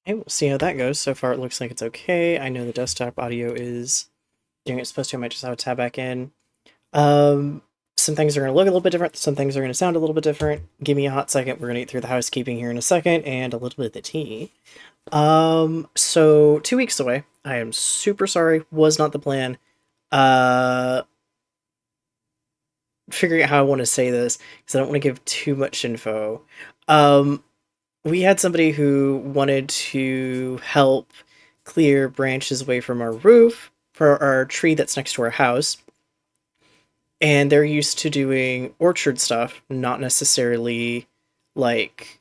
Hey, we'll see how that goes. So far, it looks like it's okay. I know the desktop audio is doing what it's supposed to. I might just have to tab back in. Um, some things are going to look a little bit different. Some things are going to sound a little bit different. Give me a hot second. We're going to get through the housekeeping here in a second and a little bit of the tea. So 2 weeks away. I am super sorry. Was not the plan. Uh, Figuring out how I want to say this because I don't want to give too much info. Um, we had somebody who wanted to help clear branches away from our roof for our tree that's next to our house. And they're used to doing orchard stuff, not necessarily like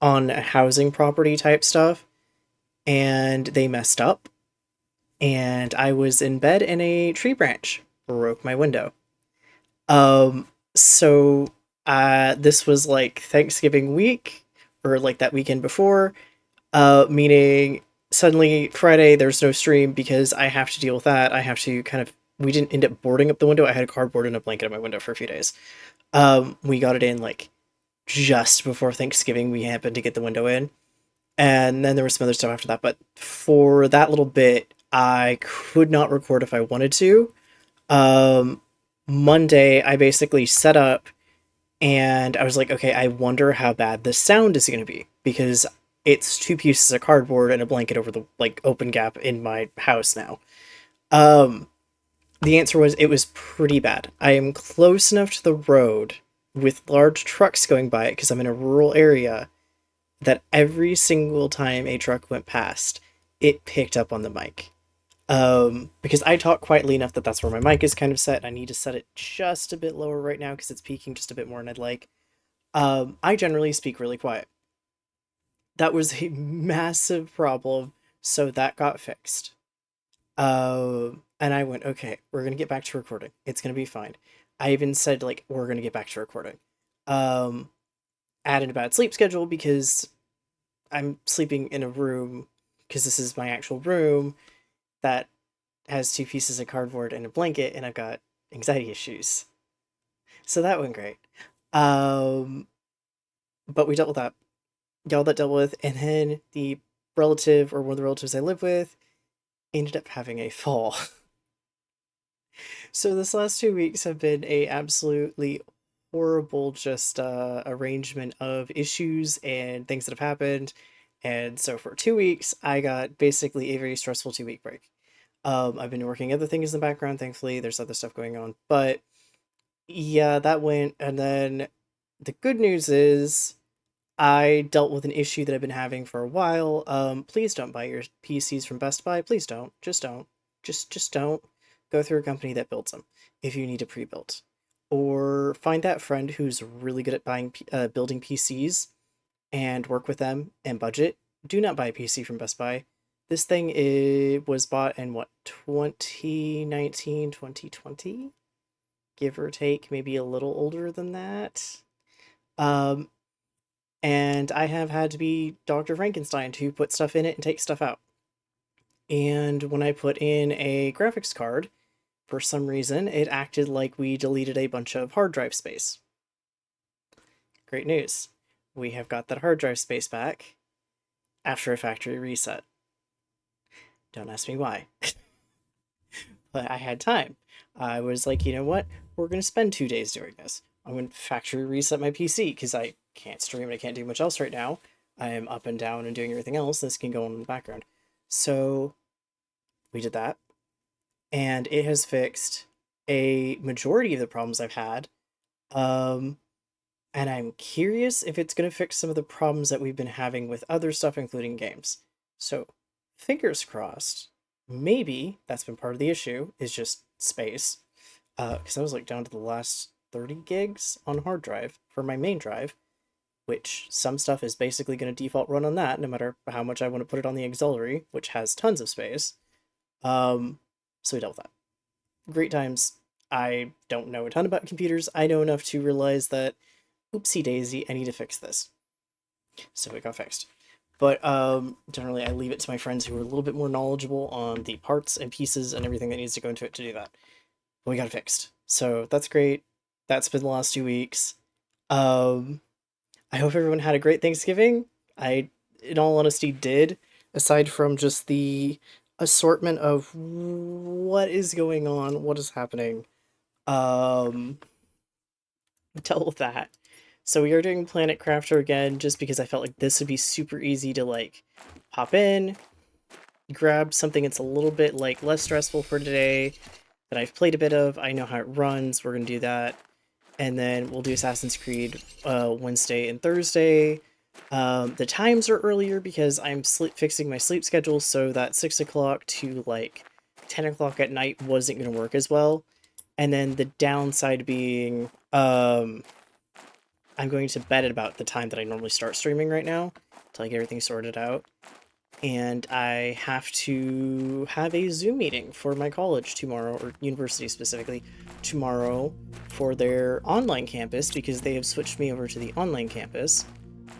on a housing property type stuff. And they messed up. And I was in bed and a tree branch broke my window. So this was like Thanksgiving week or like that weekend before. Meaning suddenly Friday there's no stream because I have to deal with that. I have to kind of we didn't end up boarding up the window. I had a cardboard and a blanket on my window for a few days. We got it in like just before Thanksgiving. We happened to get the window in, and then there was some other stuff after that. But for that little bit, I could not record if I wanted to. Um, Monday, I basically set up and I was like, okay, I wonder how bad the sound is going to be because it's two pieces of cardboard and a blanket over the like open gap in my house now. Um, the answer was it was pretty bad. I am close enough to the road with large trucks going by it because I'm in a rural area that every single time a truck went past, it picked up on the mic. Because I talk quietly enough that that's where my mic is kind of set. I need to set it just a bit lower right now because it's peaking just a bit more than I'd like. I generally speak really quiet. That was a massive problem, so that got fixed. And I went, okay, we're gonna get back to recording. It's gonna be fine. I even said like we're gonna get back to recording. Um, Added a bad sleep schedule because I'm sleeping in a room because this is my actual room that has two pieces of cardboard and a blanket, and I've got anxiety issues. So that went great. Um, but we dealt with that. Y'all that dealt with, and then the relative or one of the relatives I live with ended up having a fall. So this last 2 weeks have been a absolutely horrible just arrangement of issues and things that have happened. And so for 2 weeks, I got basically a very stressful 2 week break. I've been working other things in the background, thankfully. There's other stuff going on. But yeah, that went. And then the good news is I dealt with an issue that I've been having for a while. Please don't buy your PCs from Best Buy. Please don't. Just don't. Just don't. Go through a company that builds them if you need a pre-built. Or find that friend who's really good at building PCs and work with them and budget. Do not buy a PC from Best Buy. This thing was bought in what, 2019, 2020, give or take, maybe a little older than that. Um, and I have had to be Dr. Frankenstein to put stuff in it and take stuff out. And when I put in a graphics card, for some reason, it acted like we deleted a bunch of hard drive space. Great news. We have got that hard drive space back after a factory reset. Don't ask me why. But I had time. I was like, you know what? We're going to spend 2 days doing this. I'm going to factory reset my PC because I can't stream and I can't do much else right now. I am up and down and doing everything else. This can go on in the background. So we did that, and it has fixed a majority of the problems I've had. Um, and I'm curious if it's going to fix some of the problems that we've been having with other stuff, including games. So, fingers crossed. Maybe that's been part of the issue, is just space. Because I was like down to the last 30 gigs on hard drive for my main drive, which some stuff is basically going to default run on that, no matter how much I want to put it on the auxiliary, which has tons of space. Um, so we dealt with that. Great times. I don't know a ton about computers. I know enough to realize that, oopsie daisy, I need to fix this. So it got fixed. But generally, I leave it to my friends who are a little bit more knowledgeable on the parts and pieces and everything that needs to go into it to do that. But we got it fixed. So that's great. That's been the last 2 weeks. Um, I hope everyone had a great Thanksgiving. I, in all honesty, did. aside from just the assortment of what is going on, what is happening. Um, Dealt with that. So we are doing Planet Crafter again, just because I felt like this would be super easy to like pop in, grab something that's a little bit like less stressful for today that I've played a bit of. I know how it runs. We're gonna do that, and then we'll do Assassin's Creed Wednesday and Thursday. The times are earlier because I'm fixing my sleep schedule, so that 6 o'clock to like 10 o'clock at night wasn't gonna work as well. And then the downside being, I'm going to bed at about the time that I normally start streaming right now until I get everything sorted out. And I have to have a Zoom meeting for my college tomorrow, or university specifically, tomorrow for their online campus because they have switched me over to the online campus.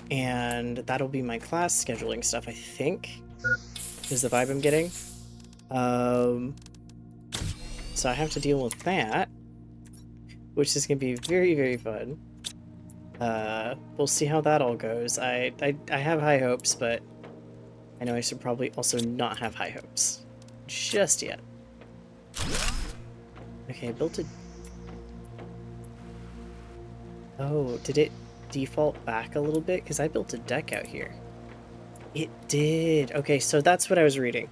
And that'll be my class scheduling stuff, I think, is the vibe I'm getting. So I have to deal with that, which is going to be very, very fun. We'll see how that all goes. I have high hopes, but I know I should probably also not have high hopes. Just yet. Okay, I built a... Oh, did it default back a little bit? Because I built a deck out here. It did! Okay, so that's what I was reading.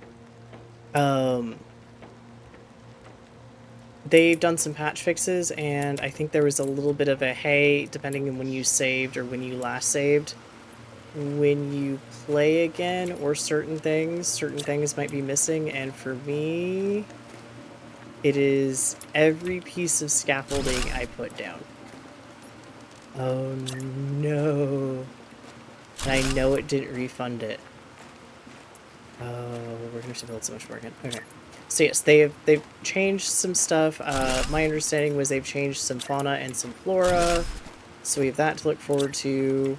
They've done some patch fixes, and I think there was a little bit of a, hey, depending on when you saved or when you last saved, when you play again or certain things might be missing, and for me, it is every piece of scaffolding I put down. Oh no. And I know it didn't refund it. Oh, we're gonna have to build so much more again. Okay. So yes, they've changed some stuff. My understanding was they've changed some fauna and some flora, so we have that to look forward to.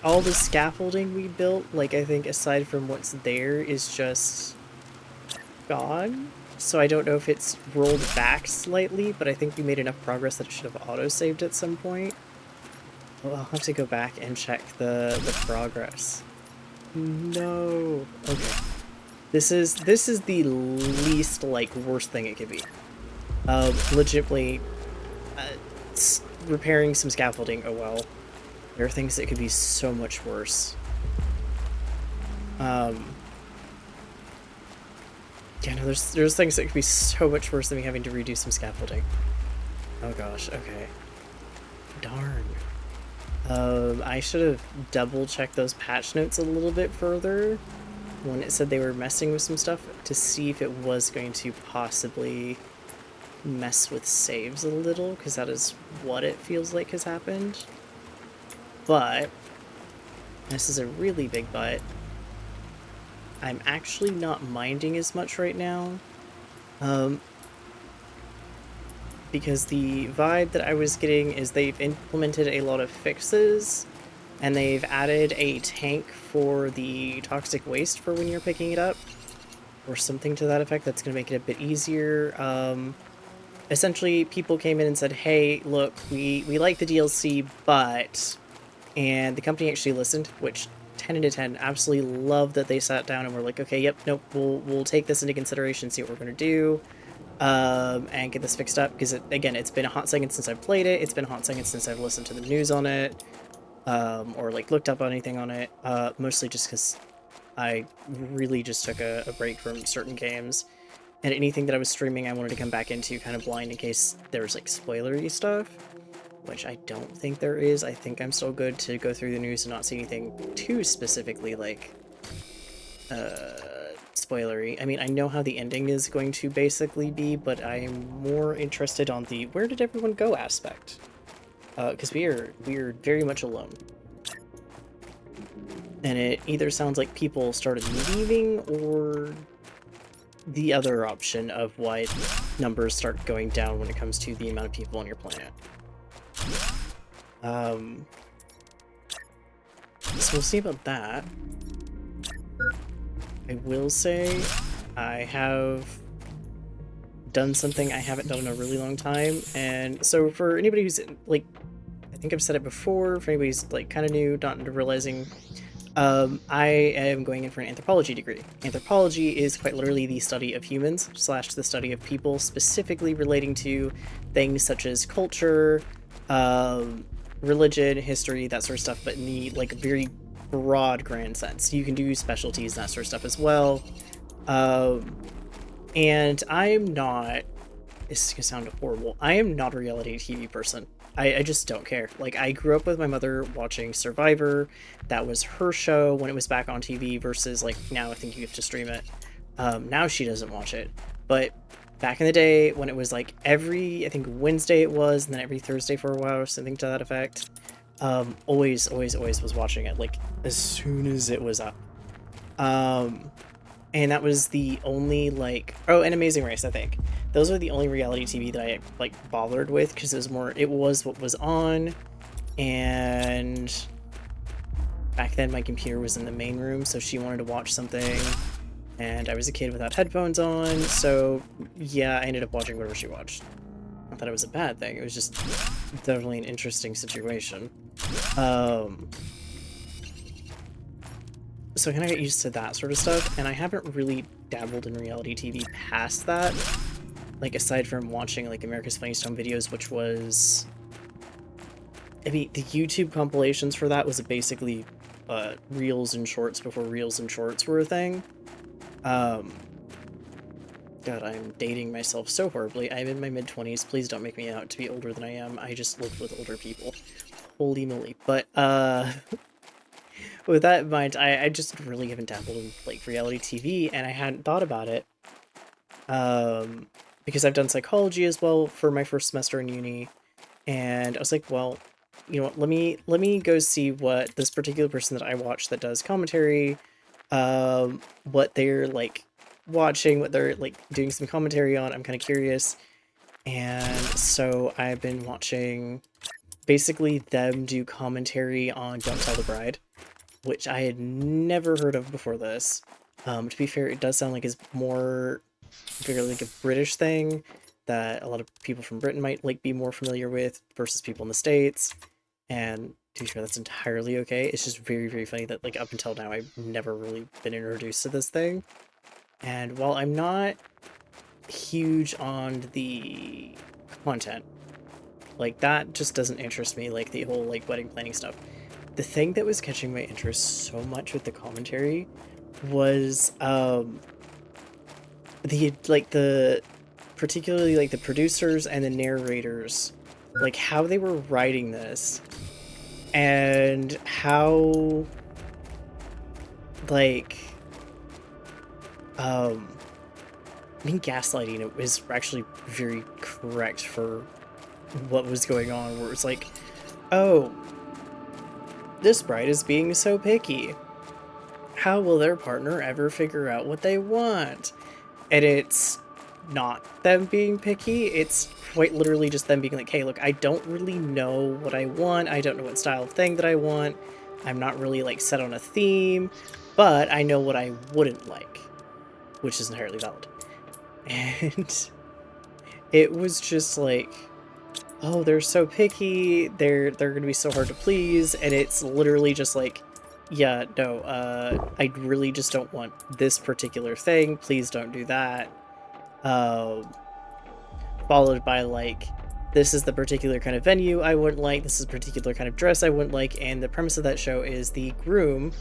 All the scaffolding we built, like I think aside from what's there, is just gone. So I don't know if it's rolled back slightly, but I think we made enough progress that it should have auto-saved at some point. Well, I'll have to go back and check the progress. No. Okay. This is the least, like, worst thing it could be. Legitimately, repairing some scaffolding, oh well. There are things that could be so much worse. Yeah, no, there's things that could be so much worse than me having to redo some scaffolding. Oh gosh, okay. Darn. I should have double-checked those patch notes a little bit further when it said they were messing with some stuff to see if it was going to possibly mess with saves a little, because that is what it feels like has happened. But, this is a really big but, I'm actually not minding as much right now. Because the vibe that I was getting is they've implemented a lot of fixes, and they've added a tank for the toxic waste for when you're picking it up, or something to that effect that's going to make it a bit easier. Essentially, people came in and said, hey, look, we like the DLC, but... And the company actually listened, which 10 out of 10, absolutely love that they sat down and were like, okay, yep, nope, we'll take this into consideration, see what we're going to do. And get this fixed up, because again, it's been a hot second since I've played it, it's been a hot second since I've listened to the news on it, or like looked up anything on it, mostly just because I really just took a break from certain games, and anything that I was streaming I wanted to come back into kind of blind in case there was like spoilery stuff, which I don't think there is. I think I'm still good to go through the news and not see anything too specifically like, spoilery. I mean, I know how the ending is going to basically be, but I am more interested on the where did everyone go aspect. Because we are very much alone. And it either sounds like people started leaving, or the other option of why numbers start going down when it comes to the amount of people on your planet. So we'll see about that. I will say I have done something I haven't done in a really long time, and so for anybody who's like think I've said it before, if anybody's like kind of new, not realizing, I am going in for an anthropology degree. Anthropology is quite literally the study of humans slash the study of people, specifically relating to things such as culture, um, religion, history, that sort of stuff, but in the like very broad grand sense. You can do specialties and that sort of stuff as well. Um, and I'm not, this is gonna sound horrible. I am not a reality TV person. I just don't care. Like, I grew up with my mother watching Survivor. That was her show when it was back on TV versus, like, now I think you have to stream it. Now she doesn't watch it. But back in the day when it was, like, every, I think Wednesday it was, and then every Thursday for a while or something to that effect, always was watching it, like, as soon as it was up. And that was the only, like, oh, and Amazing Race, I think. Those are the only reality TV that I, like, bothered with, because it was what was on, and back then my computer was in the main room, so she wanted to watch something, and I was a kid without headphones on, so yeah, I ended up watching whatever she watched. Not that it was a bad thing, it was just definitely an interesting situation. So I kind of got used to that sort of stuff, and I haven't really dabbled in reality TV past that. Like, aside from watching, like, America's Funniest Home Videos, which was... I mean, the YouTube compilations for that was basically Reels and Shorts before Reels and Shorts were a thing. God, I'm dating myself so horribly. I'm in my mid-20s. Please don't make me out to be older than I am. I just lived with older people. Holy moly. But, with that in mind, I just really haven't dabbled in, like, reality TV, and I hadn't thought about it. Because I've done psychology as well for my first semester in uni, and I was like, well, you know what, let me go see what this particular person that I watch that does commentary, what they're, like, watching, what they're, like, doing some commentary on. I'm kind of curious, and so I've been watching, basically, them do commentary on Don't Tell the Bride, which I had never heard of before this. To be fair, it does sound like it's more very like a British thing that a lot of people from Britain might like be more familiar with versus people in the States. And to be fair, that's entirely okay. It's just very, very funny that, like, up until now, I've never really been introduced to this thing. And while I'm not huge on the content, like, that just doesn't interest me, like the whole, like, wedding planning stuff. The thing that was catching my interest so much with the commentary was, the particularly, like, the producers and the narrators, like, how they were writing this, and how, like, I think gaslighting is actually very correct for what was going on, where it's like, oh, this bride is being so picky. How will their partner ever figure out what they want? And it's not them being picky, it's quite literally just them being like, hey, look, I don't really know what I want, I don't know what style of thing that I want, I'm not really, like, set on a theme, but I know what I wouldn't like, which is entirely valid. And it was just like, oh, they're so picky, they're gonna be so hard to please, and it's literally just like, yeah, no, I really just don't want this particular thing, please don't do that. Followed by, like, this is the particular kind of venue I wouldn't like, this is a particular kind of dress I wouldn't like, and the premise of that show is the groom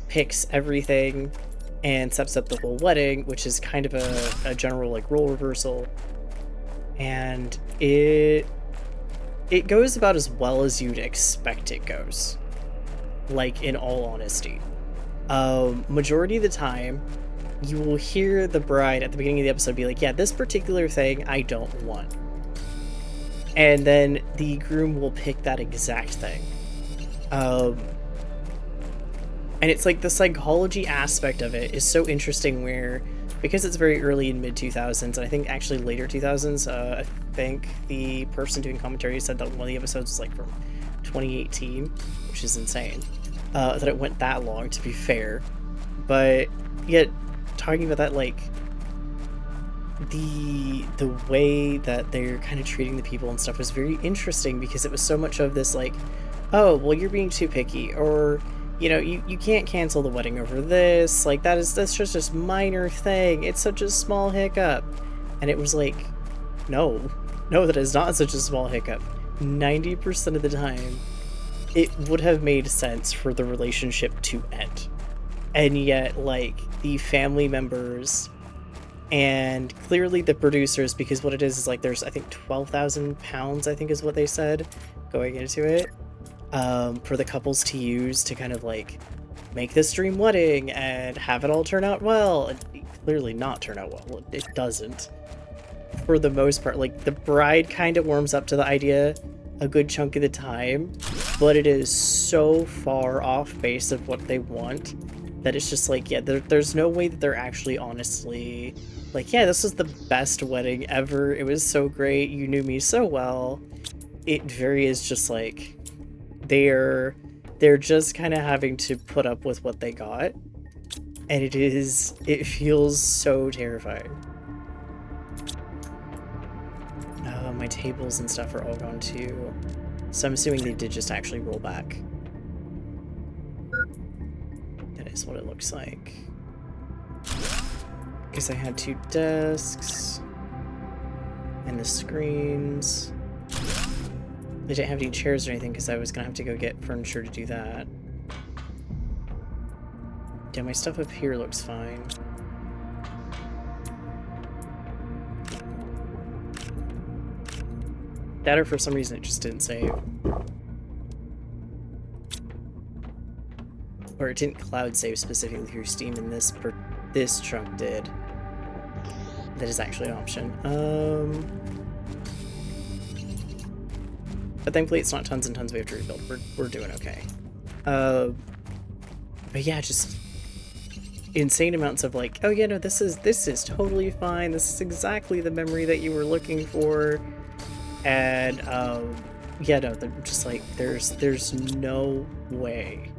picks everything and sets up the whole wedding, which is kind of a general, like, role reversal. And it goes about as well as you'd expect it goes. Like, in all honesty. Majority of the time, you will hear the bride at the beginning of the episode be like, yeah, this particular thing I don't want. And then the groom will pick that exact thing. And it's like the psychology aspect of it is so interesting where, because it's very early in mid-2000s, and I think actually later 2000s, I think the person doing commentary said that one of the episodes was, like, from 2018, which is insane, that it went that long, to be fair. But yet, talking about that, like, the way that they're kind of treating the people and stuff was very interesting, because it was so much of this like, oh, well, you're being too picky, or you can't cancel the wedding over this, like that's just this minor thing, it's such a small hiccup. And it was like, no, that is not such a small hiccup. 90% of the time it would have made sense for the relationship to end. And yet, like, the family members and clearly the producers, because what it is like, there's, I think, 12,000 pounds, I think is what they said going into it, for the couples to use to kind of like make this dream wedding and have it all turn out well. And clearly not turn out well. It doesn't. For the most part, like, the bride kind of warms up to the idea a good chunk of the time, but it is so far off base of what they want that it's just like, yeah, there's no way that they're actually honestly like, yeah, this was the best wedding ever, it was so great, you knew me so well. It very is just like they're just kind of having to put up with what they got, and it feels so terrifying. My tables and stuff are all gone too, so I'm assuming they did just actually roll back. That is what it looks like. Because I had 2 desks and the screens. They didn't have any chairs or anything because I was gonna have to go get furniture to do that. Yeah, my stuff up here looks fine. That, or for some reason it just didn't save. Or it didn't cloud save specifically through Steam, and this chunk did. That is actually an option. But thankfully it's not tons and tons we have to rebuild. We're doing okay. But yeah, just insane amounts of like, oh yeah, no, this is totally fine. This is exactly the memory that you were looking for. And yeah, no, they're just like, there's no way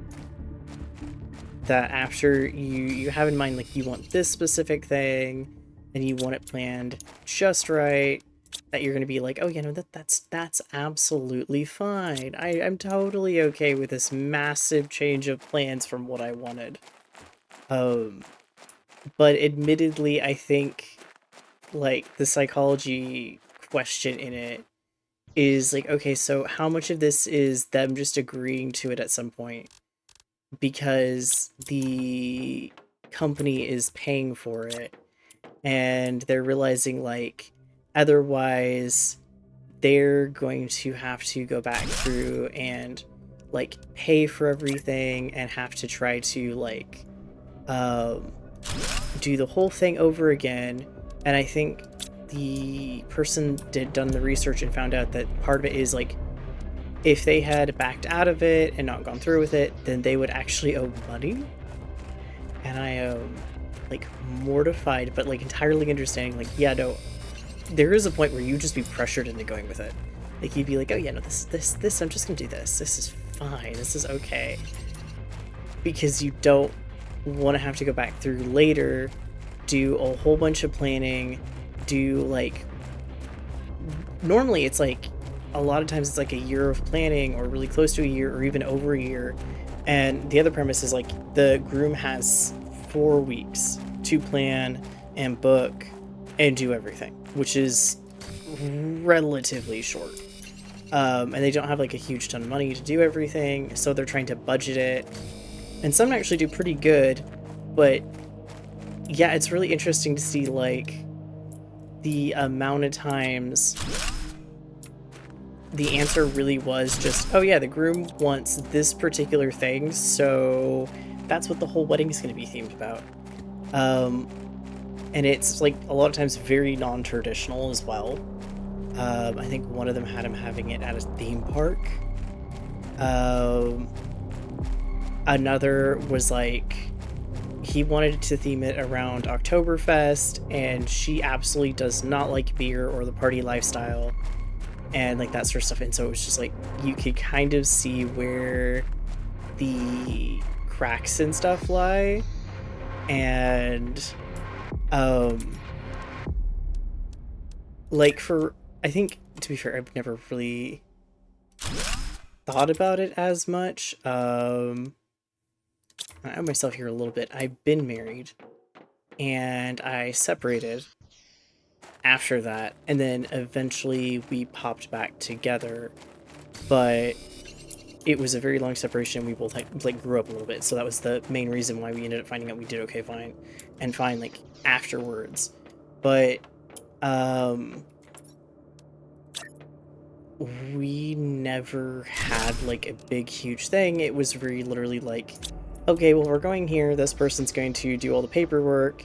that after you have in mind, like, you want this specific thing and you want it planned just right, that you're gonna be like, oh, you know, that's absolutely fine. I'm totally okay with this massive change of plans from what I wanted. But admittedly, I think, like, the psychology question in it is like, okay, so how much of this is them just agreeing to it at some point because the company is paying for it, and they're realizing, like, otherwise they're going to have to go back through and, like, pay for everything and have to try to, like, do the whole thing over again. And I think the person done the research and found out that part of it is, like, if they had backed out of it and not gone through with it, then they would actually owe money. And I am, like, mortified, but, like, entirely understanding, like, yeah, no, there is a point where you just be pressured into going with it. Like, you'd be like, oh yeah, no, this, I'm just gonna do this. This is fine. This is okay. Because you don't want to have to go back through later, do a whole bunch of planning, do, like, normally it's like, a lot of times it's like a year of planning, or really close to a year, or even over a year. And the other premise is, like, the groom has 4 weeks to plan and book and do everything, which is relatively short. And they don't have, like, a huge ton of money to do everything, so they're trying to budget it. And some actually do pretty good, but yeah, it's really interesting to see, like, the amount of times the answer really was just, oh yeah, the groom wants this particular thing, so that's what the whole wedding is going to be themed about. And it's, like, a lot of times very non-traditional as well. I think one of them had him having it at a theme park. Another was, like, he wanted to theme it around Oktoberfest, and she absolutely does not like beer or the party lifestyle and, like, that sort of stuff. And so it was just like, you could kind of see where the cracks and stuff lie. And like I think, to be fair, I've never really thought about it as much. I know myself here a little bit. I've been married and I separated after that, and then eventually we popped back together, but it was a very long separation. We both like grew up a little bit, so that was the main reason why we ended up finding out we did okay fine like afterwards. But um we never had like a big huge thing. It was very literally like, okay, well, we're going here, this person's going to do all the paperwork,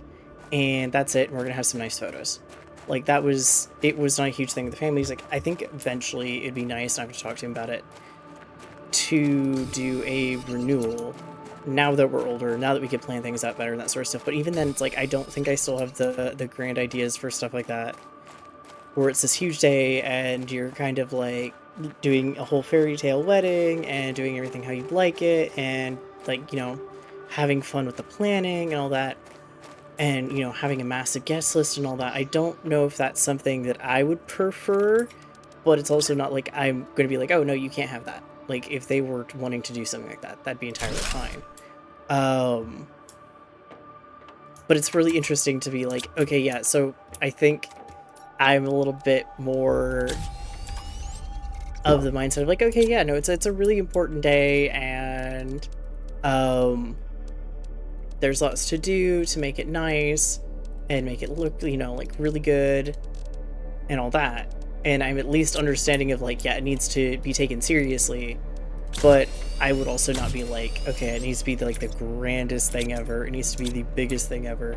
and that's it, and we're gonna have some nice photos. Like, it was not a huge thing with the families. Like, I think eventually it'd be nice, and I have to talk to him about it, to do a renewal now that we're older, now that we can plan things out better and that sort of stuff. But even then, it's like, I don't think I still have the grand ideas for stuff like that, where it's this huge day and you're kind of like doing a whole fairy tale wedding and doing everything how you'd like it, and like, having fun with the planning and all that, and having a massive guest list and all that. I don't know if that's something that I would prefer, but it's also not like I'm going to be like, oh no, you can't have that. Like, if they were wanting to do something like that, that'd be entirely fine. But it's really interesting to be like, okay, yeah, so I think I'm a little bit more of the mindset of like, okay, yeah, no, it's a really important day, and there's lots to do to make it nice and make it look, like really good and all that. And I'm at least understanding of like, yeah, it needs to be taken seriously, but I would also not be like, okay, it needs to be like the grandest thing ever. It needs to be the biggest thing ever.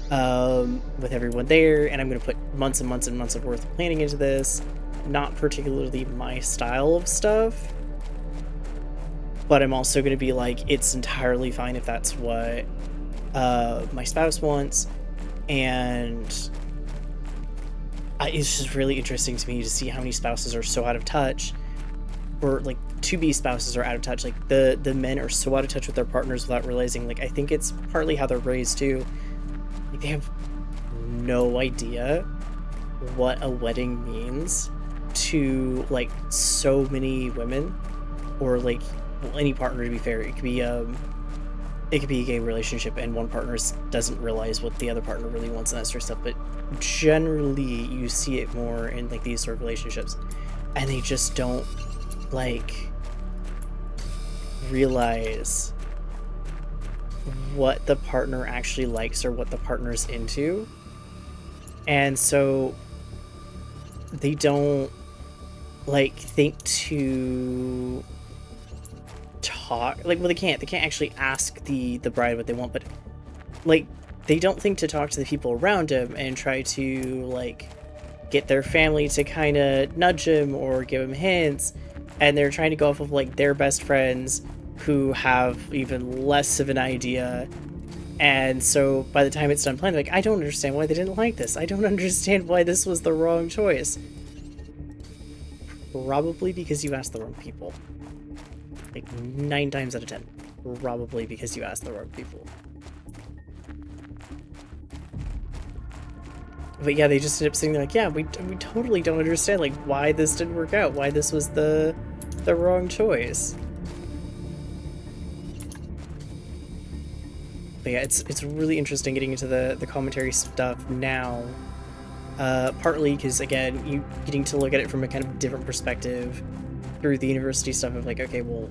With everyone there, and I'm going to put months and months and months of worth of planning into this. Not particularly my style of stuff, but I'm also going to be like, it's entirely fine if that's what my spouse wants. And it's just really interesting to me to see how many spouses are so out of touch, or like to-be spouses are out of touch. Like the men are so out of touch with their partners without realizing. Like, I think it's partly how they're raised too. Like, they have no idea what a wedding means to like so many women, or like, well, any partner, to be fair. It could be a gay relationship and one partner doesn't realize what the other partner really wants and that sort of stuff. But generally you see it more in like these sort of relationships, and they just don't like realize what the partner actually likes or what the partner's into. And so they don't like think to talk, like, well, they can't actually ask the bride what they want, but like, they don't think to talk to the people around him and try to like get their family to kind of nudge him or give him hints, and they're trying to go off of like their best friends who have even less of an idea. And so by the time it's done planning, like, I don't understand why they didn't like this. I don't understand why this was the wrong choice. Probably because you asked the wrong people. Like 9 times out of 10. Probably because you asked the wrong people. But yeah, they just ended up sitting there like, yeah, we totally don't understand like why this didn't work out, why this was the wrong choice. But yeah, it's really interesting getting into the commentary stuff now. Partly because, again, you getting to look at it from a kind of different perspective through the university stuff of like, okay, well,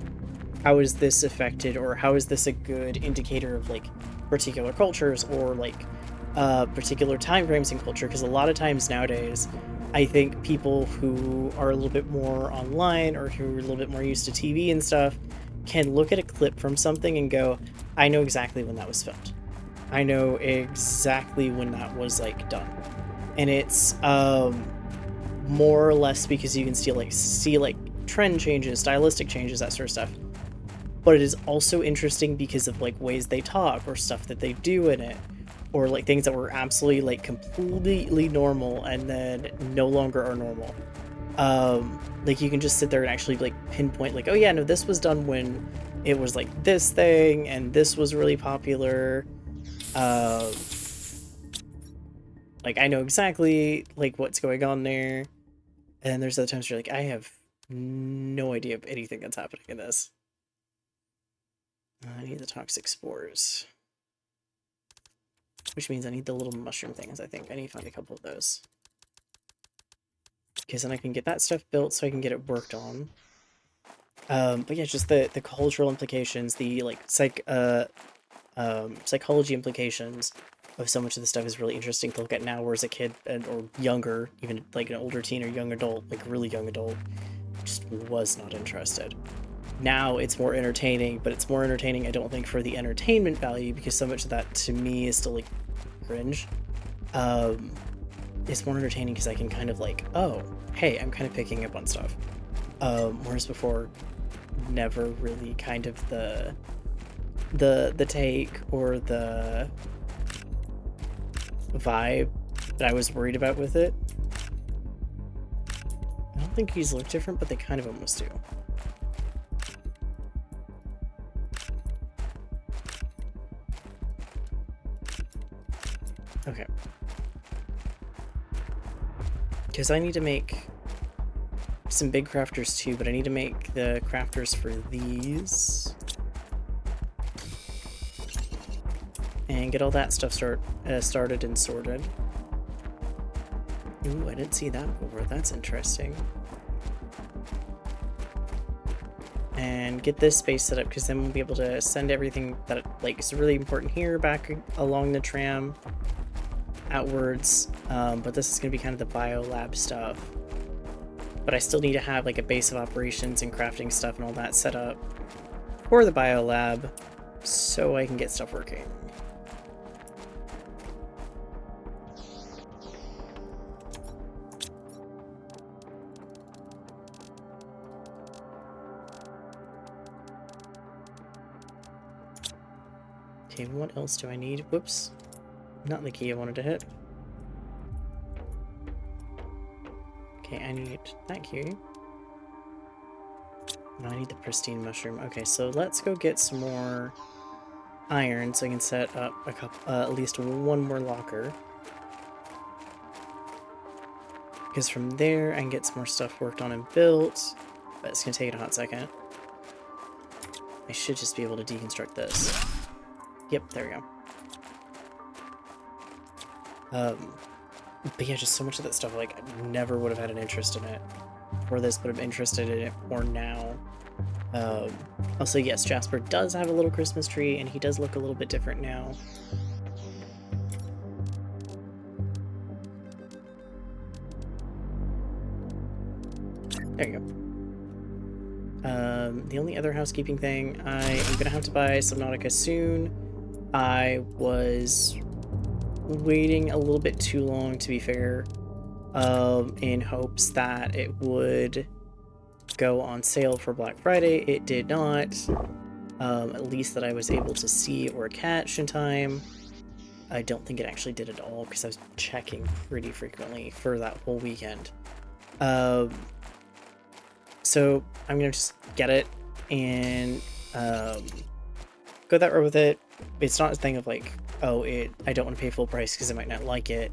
how is this affected, or how is this a good indicator of like particular cultures, or like particular time frames in culture? Because a lot of times nowadays, I think people who are a little bit more online, or who are a little bit more used to TV and stuff, can look at a clip from something and go, I know exactly when that was filmed. I know exactly when that was like done. And it's more or less because you can see like trend changes, stylistic changes, that sort of stuff. But it is also interesting because of like ways they talk, or stuff that they do in it, or like things that were absolutely like completely normal and then no longer are normal. Like, you can just sit there and actually like pinpoint like, oh yeah, no, this was done when it was like this thing and this was really popular. Like, I know exactly, like, what's going on there. And then there's other times you're like, I have no idea of anything that's happening in this. I need the toxic spores. Which means I need the little mushroom things, I think. I need to find a couple of those. Because then I can get that stuff built so I can get it worked on. But yeah, just the cultural implications, the like psychology implications of so much of the stuff is really interesting to look at now, whereas a kid or younger, even like an older teen or young adult, like really young adult, just was not interested. Now it's more entertaining, but it's more entertaining, I don't think, for the entertainment value, because so much of that to me is still like cringe. It's more entertaining because I can kind of like, oh, hey, I'm kind of picking up on stuff. Whereas before, never really kind of the take or the vibe that I was worried about with it. I don't think these look different, but they kind of almost do. Okay. Because I need to make some big crafters too, but I need to make the crafters for these. And get all that stuff started and sorted. Ooh, I didn't see that before. That's interesting. And get this space set up, because then we'll be able to send everything that like is really important here back along the tram outwards. But this is going to be kind of the biolab stuff. But I still need to have like a base of operations and crafting stuff and all that set up for the biolab so I can get stuff working. Okay, what else do I need? Whoops. Not the key I wanted to hit. Okay, I need that key. No, I need the pristine mushroom. Okay, so let's go get some more iron so I can set up a couple, at least one more locker. Because from there I can get some more stuff worked on and built, but it's gonna take a hot second. I should just be able to deconstruct this. Yep, there we go. But yeah, just so much of that stuff, like, I never would have had an interest in it for this, but I'm interested in it more now. Also, yes, Jasper does have a little Christmas tree, and he does look a little bit different now. There you go. The only other housekeeping thing, I am gonna have to buy Subnautica soon. I was waiting a little bit too long, to be fair, in hopes that it would go on sale for Black Friday. It did not, at least that I was able to see or catch in time. I don't think it actually did at all, because I was checking pretty frequently for that whole weekend. So I'm gonna just get it and go that road with it. It's not a thing of like, oh, I don't want to pay full price because I might not like it.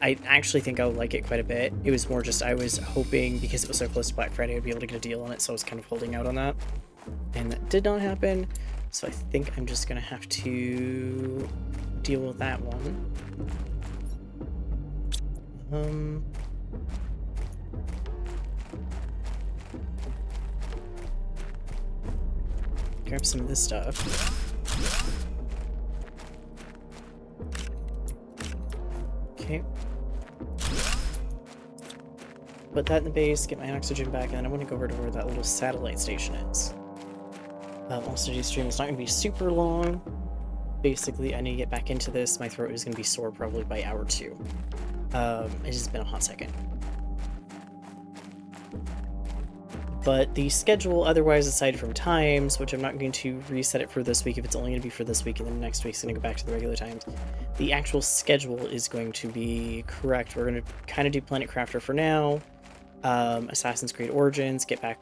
I actually think I'll like it quite a bit. It was more just I was hoping, because it was so close to Black Friday, I'd be able to get a deal on it, so I was kind of holding out on that. And that did not happen, so I think I'm just gonna have to deal with that one. Grab some of this stuff. Okay. Put that in the base, get my oxygen back, and then I want to go over to where that little satellite station is. Also, today's stream is not going to be super long. Basically, I need to get back into this. My throat is going to be sore probably by hour 2. It's just been a hot second. But the schedule, otherwise, aside from times, which I'm not going to reset it for this week if it's only going to be for this week, and then next week's going to go back to the regular times. The actual schedule is going to be correct. We're going to kind of do Planet Crafter for now. Assassin's Creed Origins, get back,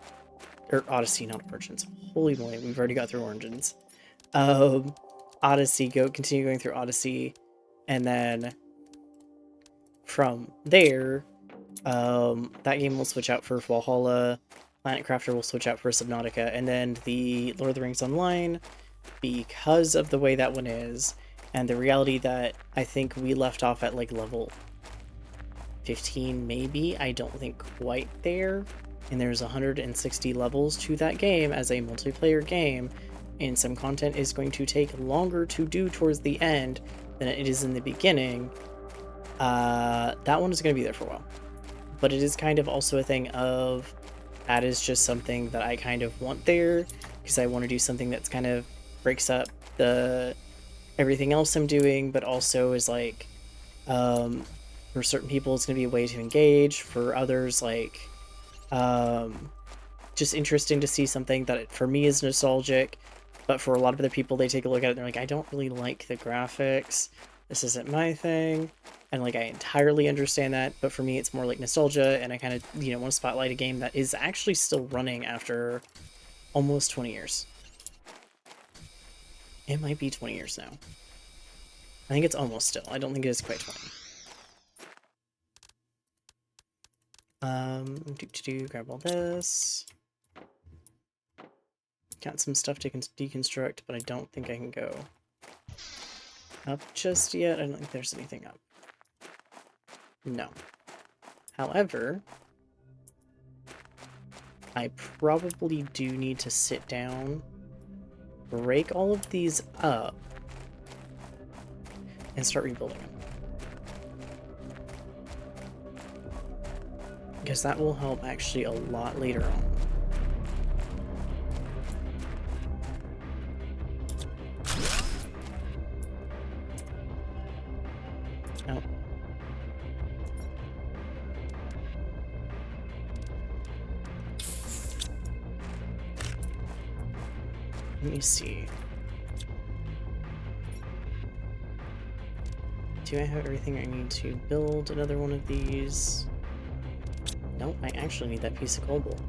or Odyssey, not Origins. Holy moly, we've already got through Origins. Odyssey, continue going through Odyssey, and then from there, that game will switch out for Valhalla, Planet Crafter will switch out for Subnautica, and then the Lord of the Rings Online, because of the way that one is, and the reality that I think we left off at like level 15 maybe, I don't think quite there, and there's 160 levels to that game as a multiplayer game, and some content is going to take longer to do towards the end than it is in the beginning. That one is going to be there for a while. But it is kind of also a thing of, that is just something that I kind of want there, because I want to do something that's kind of breaks up the everything else I'm doing, but also is like, for certain people it's going to be a way to engage, for others like, just interesting to see something that for me is nostalgic, but for a lot of other people they take a look at it and they're like, I don't really like the graphics, this isn't my thing. And like, I entirely understand that, but for me it's more like nostalgia, and I kind of, you know, want to spotlight a game that is actually still running after almost 20 years. It might be 20 years now. I think it's almost still. I don't think it is quite 20. Grab all this. Got some stuff to deconstruct, but I don't think I can go up just yet. I don't think there's anything up. No. However, I probably do need to sit down, break all of these up, and start rebuilding them. Because that will help actually a lot later on. Oh. Let me see. Do I have everything I need to build another one of these? Nope, I actually need that piece of cobalt.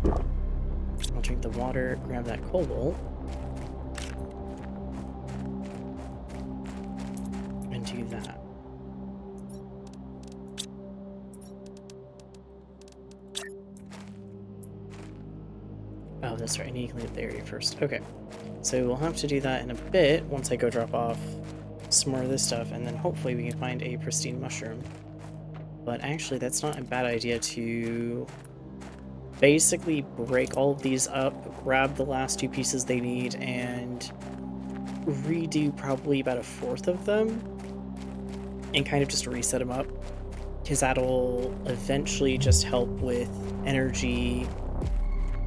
I'll drink the water, grab that cobalt, and do that. Oh, that's right, I need to clean up the area first. Okay, so we'll have to do that in a bit once I go drop off some more of this stuff, and then hopefully we can find a pristine mushroom. But actually, that's not a bad idea to basically break all of these up, grab the last two pieces they need, and redo probably about a fourth of them, and kind of just reset them up, because that'll eventually just help with energy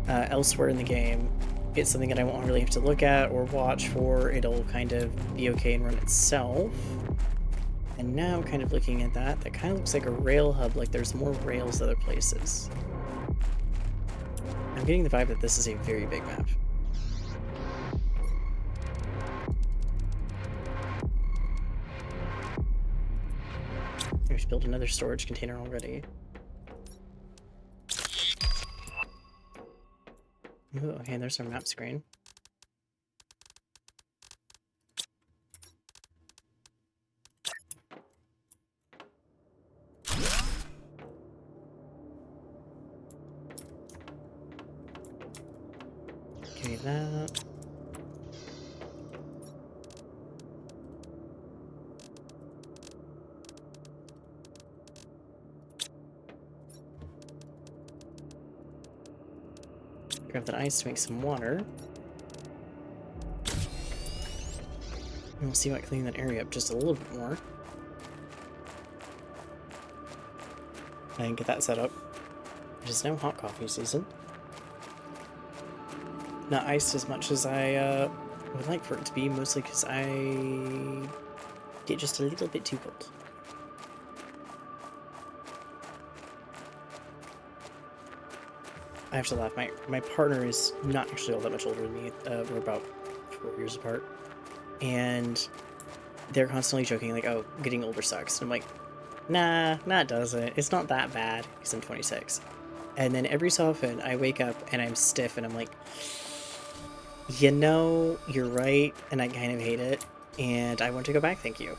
elsewhere in the game. It's something that I won't really have to look at or watch for. It'll kind of be okay and run itself. And now, kind of looking at that, that kind of looks like a rail hub, like there's more rails other places. I'm getting the vibe that this is a very big map. We've built another storage container already. Ooh, okay, there's our map screen. Okay, that. Grab that ice to make some water. And we'll see about cleaning that area up just a little bit more. And get that set up. It is now hot coffee season. Not iced as much as I would like for it to be, mostly because I get just a little bit too cold. I have to laugh. My partner is not actually all that much older than me. We're about 4 years apart. And they're constantly joking, like, oh, getting older sucks. And I'm like, nah, it doesn't. It's not that bad, because I'm 26. And then every so often, I wake up and I'm stiff, and I'm like, you know, you're right, and I kind of hate it, and I want to go back, thank you.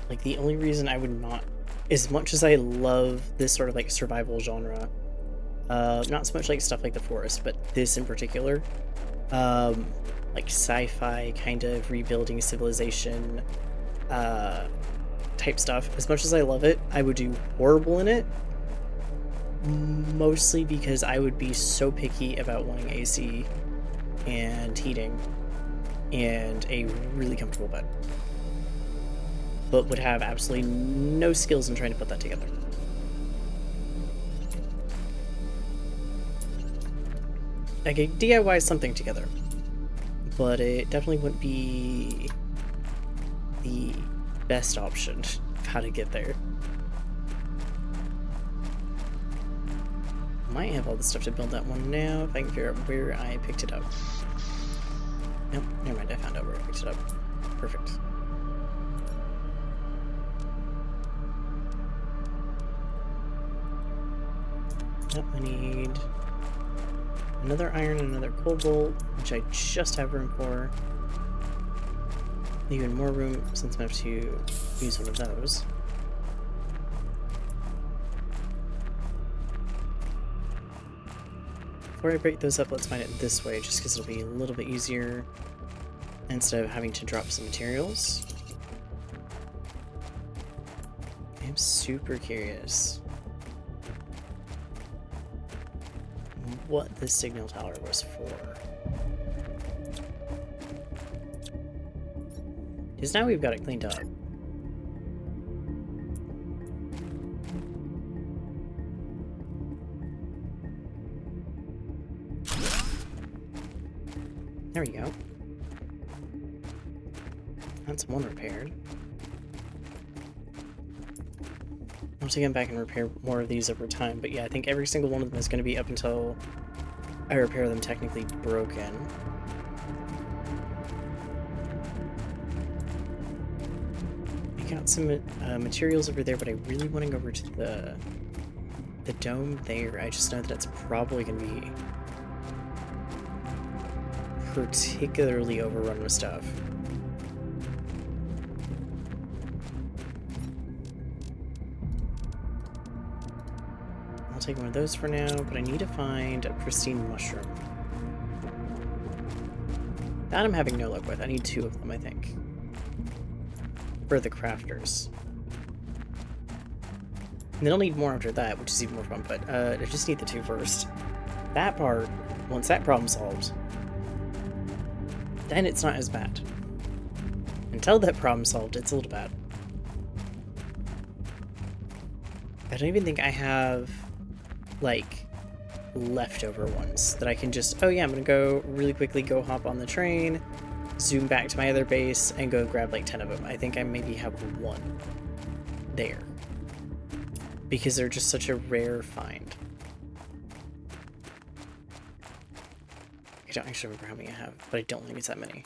Like, the only reason I would not, as much as I love this sort of like survival genre, not so much like stuff like The Forest, but this in particular, um, like sci-fi kind of rebuilding civilization, type stuff. As much as I love it, I would do horrible in it, mostly because I would be so picky about wanting AC and heating and a really comfortable bed, but would have absolutely no skills in trying to put that together. I could DIY something together, but it definitely wouldn't be the best option of how to get there. Might have all the stuff to build that one now if I can figure out where I picked it up. Nope, never mind, I found out where I picked it up. Perfect. Yep, I need another iron and another cobalt, which I just have room for. Even more room since I'm going to have to use one of those. Before I break those up, let's find it this way, just because it'll be a little bit easier instead of having to drop some materials. I'm super curious what this signal tower was for. Because now we've got it cleaned up. There we go. That's one repaired. I'll take them back and repair more of these over time, but yeah, I think every single one of them is going to be up until I repair them technically broken. I got some materials over there, but I really want to go over to the dome there. I just know that it's probably going to be particularly overrun with stuff. I'll take one of those for now, but I need to find a pristine mushroom. That I'm having no luck with. I need 2 of them, I think. For the crafters. And then I'll need more after that, which is even more fun, but I just need the 2 first. That part, once that problem's solved, then it's not as bad. Until that problem's solved, it's a little bad. I don't even think I have, like, leftover ones that I can just, oh yeah, I'm gonna go really quickly, go hop on the train, zoom back to my other base, and go grab like 10 of them. I think I maybe have 1 there. Because they're just such a rare find. I don't actually remember how many I have, but I don't think it's that many.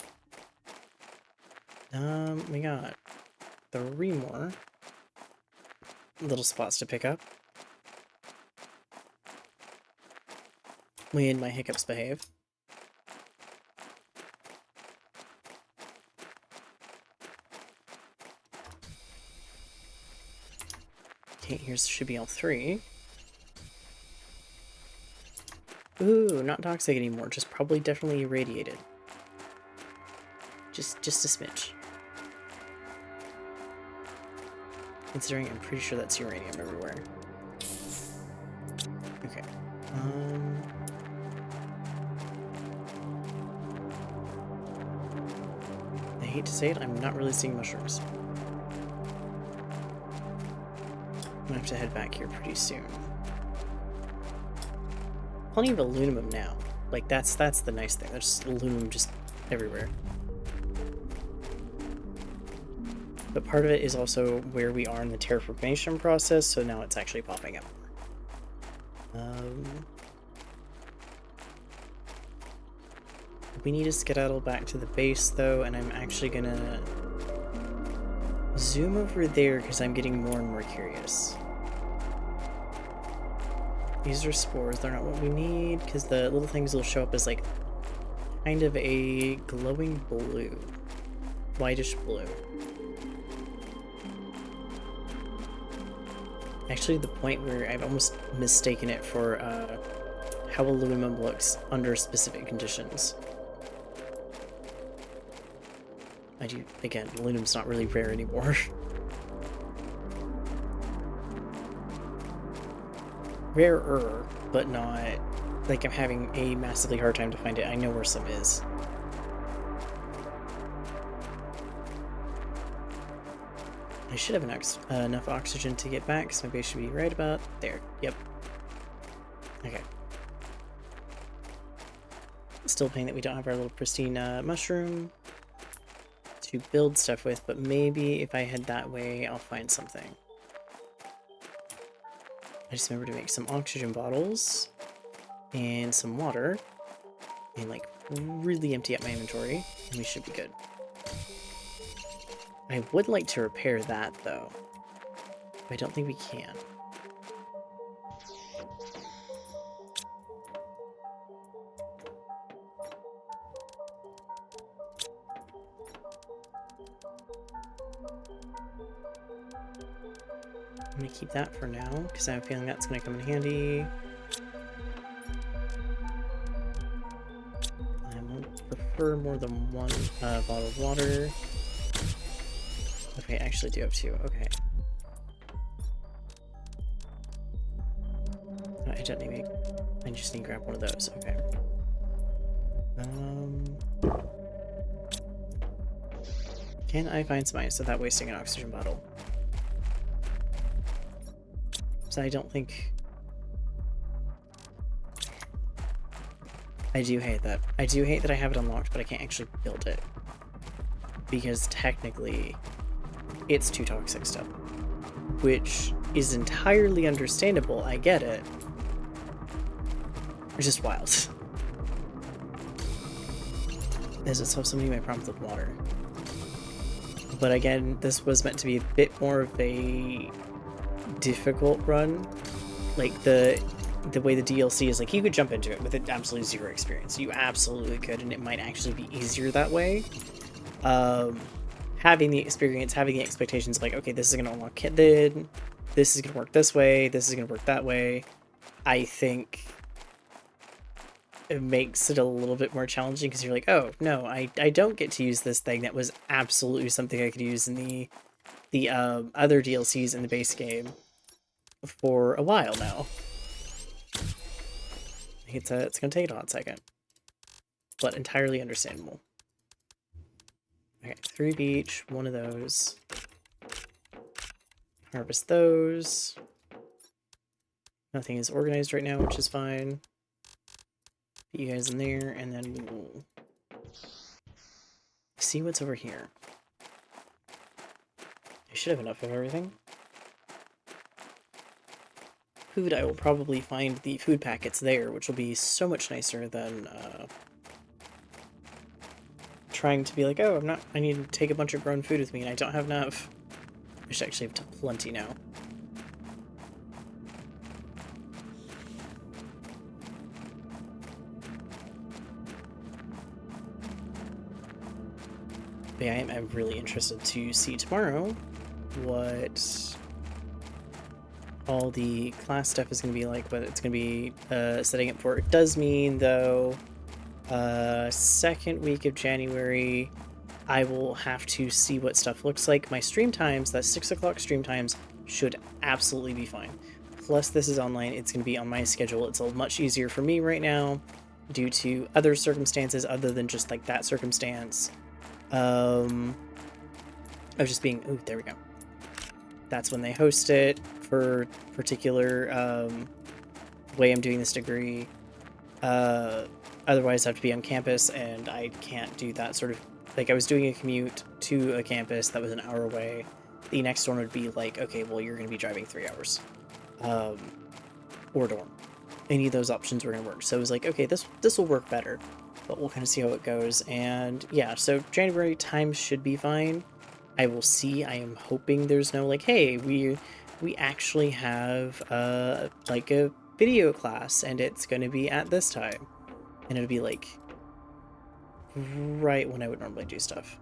We got 3 more little spots to pick up. When my hiccups behave. Okay, here should be all 3. Ooh, not toxic anymore, just probably definitely irradiated. Just a smidge. Considering I'm pretty sure that's uranium everywhere. Okay. I hate to say it, I'm not really seeing mushrooms. I'm gonna have to head back here pretty soon. Plenty of aluminum now. Like, that's the nice thing. There's aluminum just everywhere. But part of it is also where we are in the terraformation process, so now it's actually popping up. We need to skedaddle back to the base, though, and I'm actually gonna zoom over there because I'm getting more and more curious. These are spores. They're not what we need because the little things will show up as like kind of a glowing blue, whitish blue. Actually, the point where I've almost mistaken it for how aluminum looks under specific conditions. Again, aluminum's not really rare anymore. Rarer, but not like I'm having a massively hard time to find it. I know where some is. I should have enough oxygen to get back, so maybe I should be right about there. Yep. Okay. Still pain that we don't have our little pristine mushroom to build stuff with, but maybe if I head that way, I'll find something. I just remember to make some oxygen bottles and some water and like really empty out my inventory, and we should be good. I would like to repair that though. I don't think we can. I'm gonna keep that for now because I have a feeling that's gonna come in handy. I won't prefer more than one bottle of water. Okay, I actually do have two. Okay. Oh, I don't need. I just need to grab one of those. Okay. Can I find some ice without wasting an oxygen bottle? So I don't think... I do hate that. I do hate that I have it unlocked, but I can't actually build it. Because technically, it's too toxic stuff. Which is entirely understandable, I get it. It's just wild. Does it solve so many of my problems with water? But again, this was meant to be a bit more of a difficult run. Like the way the DLC is, like, you could jump into it with absolutely zero experience. You absolutely could, and it might actually be easier that way. Having the experience, having the expectations of like, okay, this is going to unlock then, this is going to work this way, this is going to work that way, I think it makes it a little bit more challenging because you're like, oh, no, I don't get to use this thing that was absolutely something I could use in the other DLCs in the base game for a while now. It's going to take a hot second, but entirely understandable. Okay, 3 beach, one of those. Harvest those. Nothing is organized right now, which is fine. Put you guys in there, and then we'll see what's over here. I should have enough of everything. Food, I will probably find the food packets there, which will be so much nicer than trying to be like, oh, I need to take a bunch of grown food with me and I don't have enough. I should actually have plenty now. But yeah, I'm really interested to see tomorrow what all the class stuff is going to be like, what it's going to be setting up for. It does mean, though, second week of January, I will have to see what stuff looks like. My stream times, that 6 o'clock stream times, should absolutely be fine. Plus, this is online. It's going to be on my schedule. It's a much easier for me right now due to other circumstances other than just like that circumstance. Of just being, ooh, there we go. That's when they host it for particular way I'm doing this degree. Otherwise, I have to be on campus, and I can't do that sort of... Like, I was doing a commute to a campus that was an hour away. The next one would be like, okay, well, you're going to be driving 3 hours. Or dorm. Any of those options were going to work. So it was like, okay, this will work better. But we'll kind of see how it goes. And yeah, so January time should be fine. I will see. I am hoping there's no like, hey, we actually have like a video class, and it's going to be at this time. And it'll be like right when I would normally do stuff.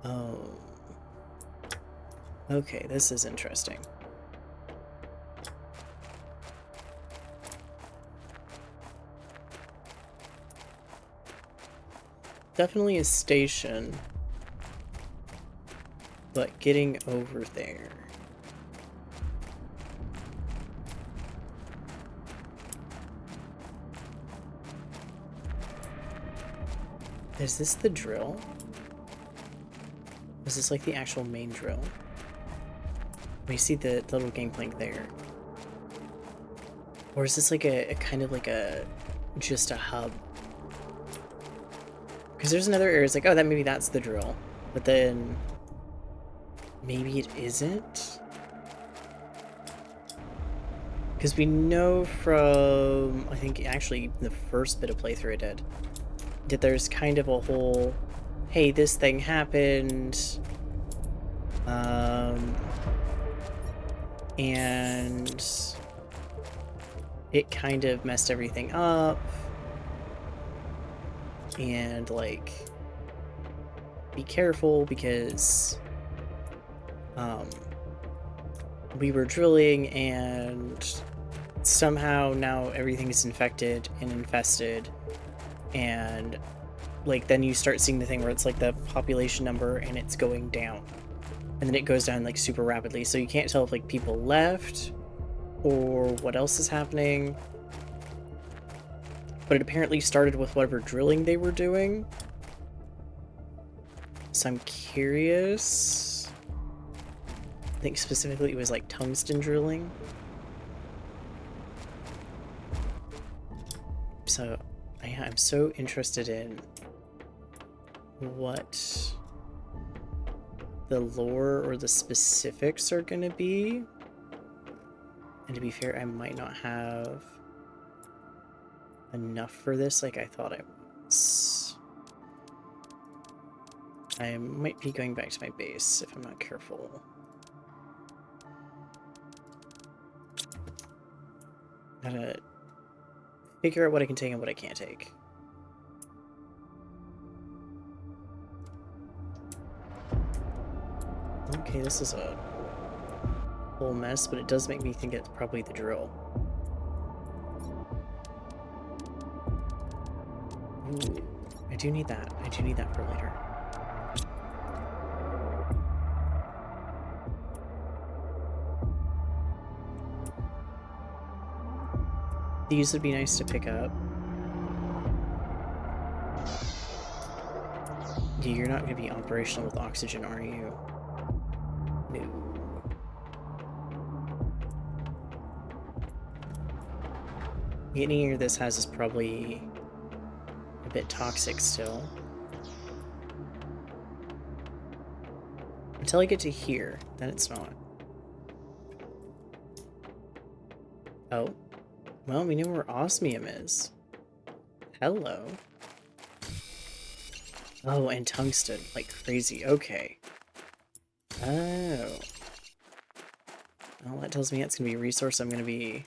Oh. Okay, this is interesting. definitely a station, but getting over there. Is this the drill? Is this like the actual main drill? We see the little gangplank there. Or is this like a kind of like just a hub? Because there's another area, it's like, oh, maybe that's the drill. But then maybe it isn't? Because we know from, I think actually the first bit of playthrough I did, that there's kind of a whole, hey, this thing happened, and it kind of messed everything up, and like, be careful because we were drilling and somehow now everything is infected and infested, and like then you start seeing the thing where it's like the population number and it's going down, and then it goes down like super rapidly, so you can't tell if like people left or what else is happening. But it apparently started with whatever drilling they were doing, so I'm curious. I think specifically it was like tungsten drilling. So yeah, I'm so interested in what the lore or the specifics are gonna be. And to be fair, I might not have enough for this like I thought I was. I might be going back to my base if I'm not careful. Gotta figure out what I can take and what I can't take. Okay, this is a whole mess, but it does make me think it's probably the drill. Ooh, I do need that. I do need that for later. These would be nice to pick up. Yeah, you're not going to be operational with oxygen, are you? No. Any air this has is probably a bit toxic still. Until I get to here, then it's not. Oh. Well, we know where osmium is. Hello. Oh, and tungsten, like crazy. Okay. Oh. Well, that tells me it's going to be a resource I'm going to be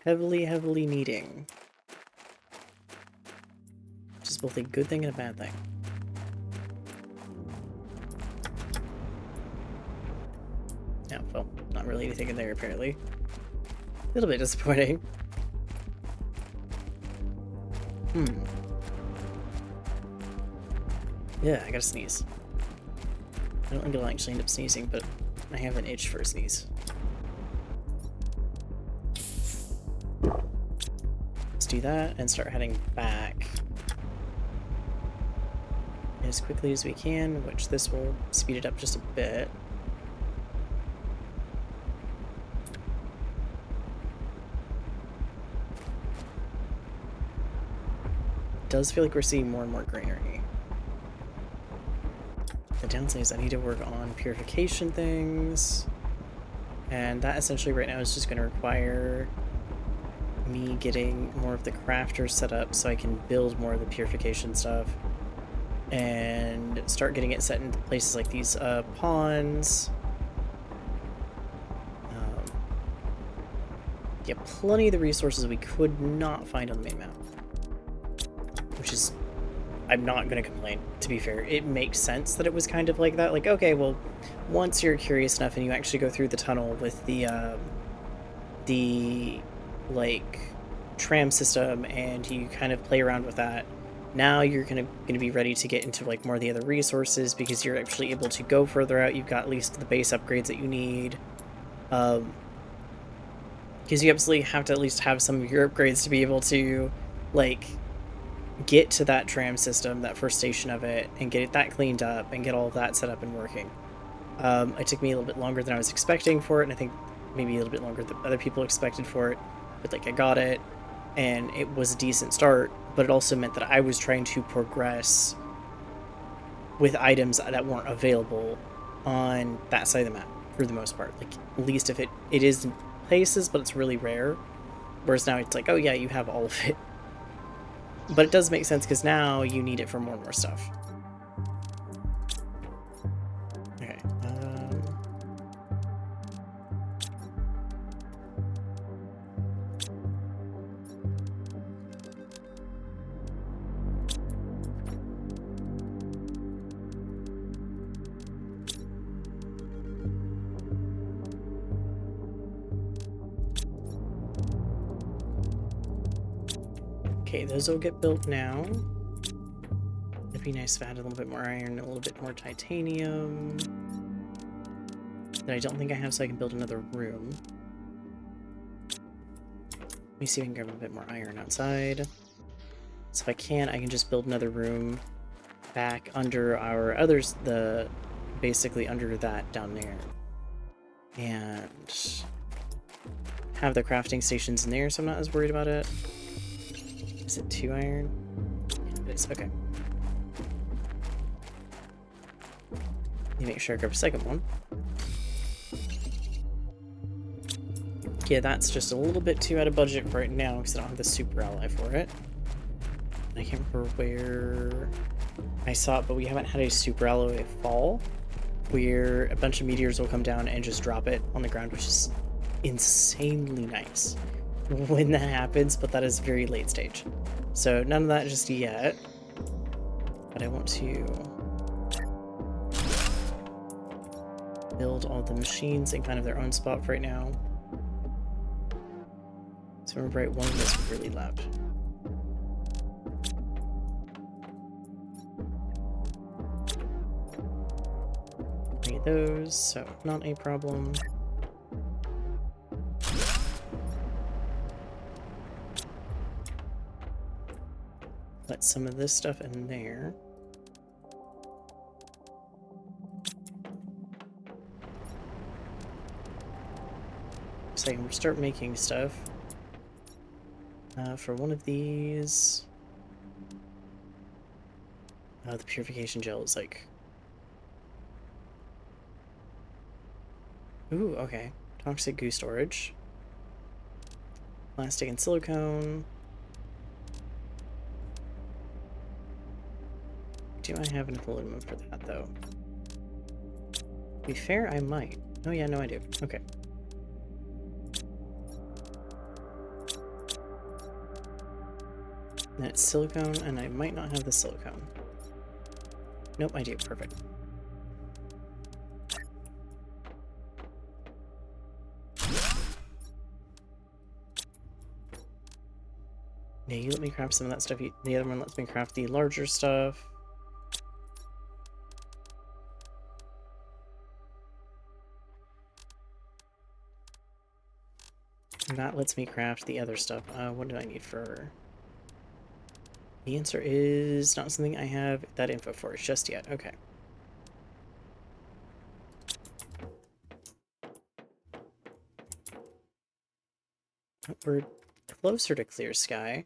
heavily needing. Which is both a good thing and a bad thing. Oh, well, not really anything in there, apparently. A little bit disappointing. Yeah, I gotta sneeze. I don't think I'll actually end up sneezing, but I have an itch for a sneeze. Let's do that and start heading back as quickly as we can, which this will speed it up just a bit. It does feel like we're seeing more and more greenery. The downside is I need to work on purification things, and that essentially right now is just going to require me getting more of the crafter set up so I can build more of the purification stuff and start getting it set in places like these ponds. Yeah, plenty of the resources we could not find on the main map, which is, I'm not going to complain, to be fair. It makes sense that it was kind of like that. Like, okay, well, once you're curious enough and you actually go through the tunnel with the like, tram system and you kind of play around with that, Now you're gonna be ready to get into like more of the other resources because you're actually able to go further out. You've got at least the base upgrades that you need. Because you absolutely have to at least have some of your upgrades to be able to like get to that tram system, that first station of it, and get that cleaned up and get all of that set up and working. It took me a little bit longer than I was expecting for it, and I think maybe a little bit longer than other people expected for it, but like I got it, and it was a decent start, but it also meant that I was trying to progress with items that weren't available on that side of the map for the most part. Like, at least if it is in places, but it's really rare. Whereas now it's like, oh yeah, you have all of it. But it does make sense because now you need it for more and more stuff. Okay. Okay, those will get built now. It'd be nice if I had a little bit more iron, a little bit more titanium. That I don't think I have, so I can build another room. Let me see if I can grab a bit more iron outside. So if I can just build another room back under our others, basically under that down there. And have the crafting stations in there, so I'm not as worried about it. Is it 2 iron? It is, okay. Let me make sure I grab a second one. Yeah, that's just a little bit too out of budget right now because I don't have the super ally for it. I can't remember where I saw it, but we haven't had a super ally fall where a bunch of meteors will come down and just drop it on the ground, which is insanely nice when that happens, but that is very late stage. So none of that just yet. But I want to build all the machines in kind of their own spot for right now. So remember, right, one of those is really loud. Need those, so not a problem. Let some of this stuff in there. So I can start making stuff. For one of these... the purification gel is like... Ooh, okay. Toxic goo storage. Plastic and silicone. Do I have enough aluminum for that, though? To be fair, I might. Oh yeah, no I do. Okay. Then it's silicone, and I might not have the silicone. Nope, I do. Perfect. Yeah, you let me craft some of that stuff. The other one lets me craft the larger stuff. And that lets me craft the other stuff. What do I need for... The answer is not something I have that info for just yet. Okay. We're closer to clear sky.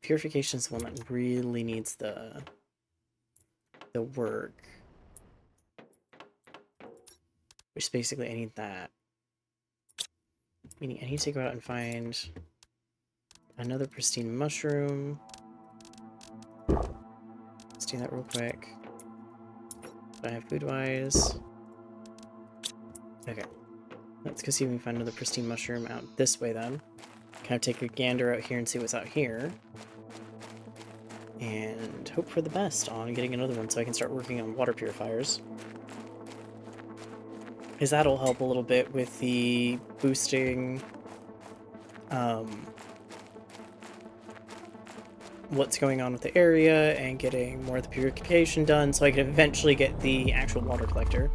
Purification is the one that really needs the work. Which basically I need that. Meaning I need to go out and find another pristine mushroom. Let's do that real quick. Do I have food-wise? Okay. Let's go see if we can find another pristine mushroom out this way then. Kind of take a gander out here and see what's out here. And hope for the best on getting another one so I can start working on water purifiers. Because that'll help a little bit with the boosting what's going on with the area and getting more of the purification done so I can eventually get the actual water collector.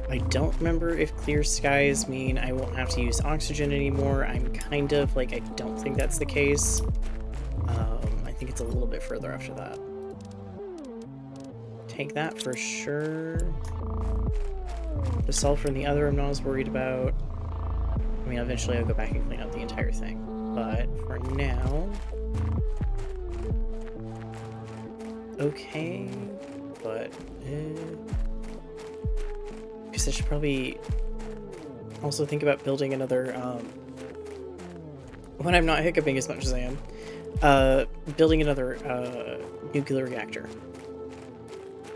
I don't remember if clear skies mean I won't have to use oxygen anymore. I'm kind of like, I don't think that's the case. I think it's a little bit further after that. Take that for sure. The sulfur and the other I'm not as worried about. I mean, eventually I'll go back and clean out the entire thing. But for now... okay, but... because I should probably also think about building another, when I'm not hiccuping as much as I am, building another nuclear reactor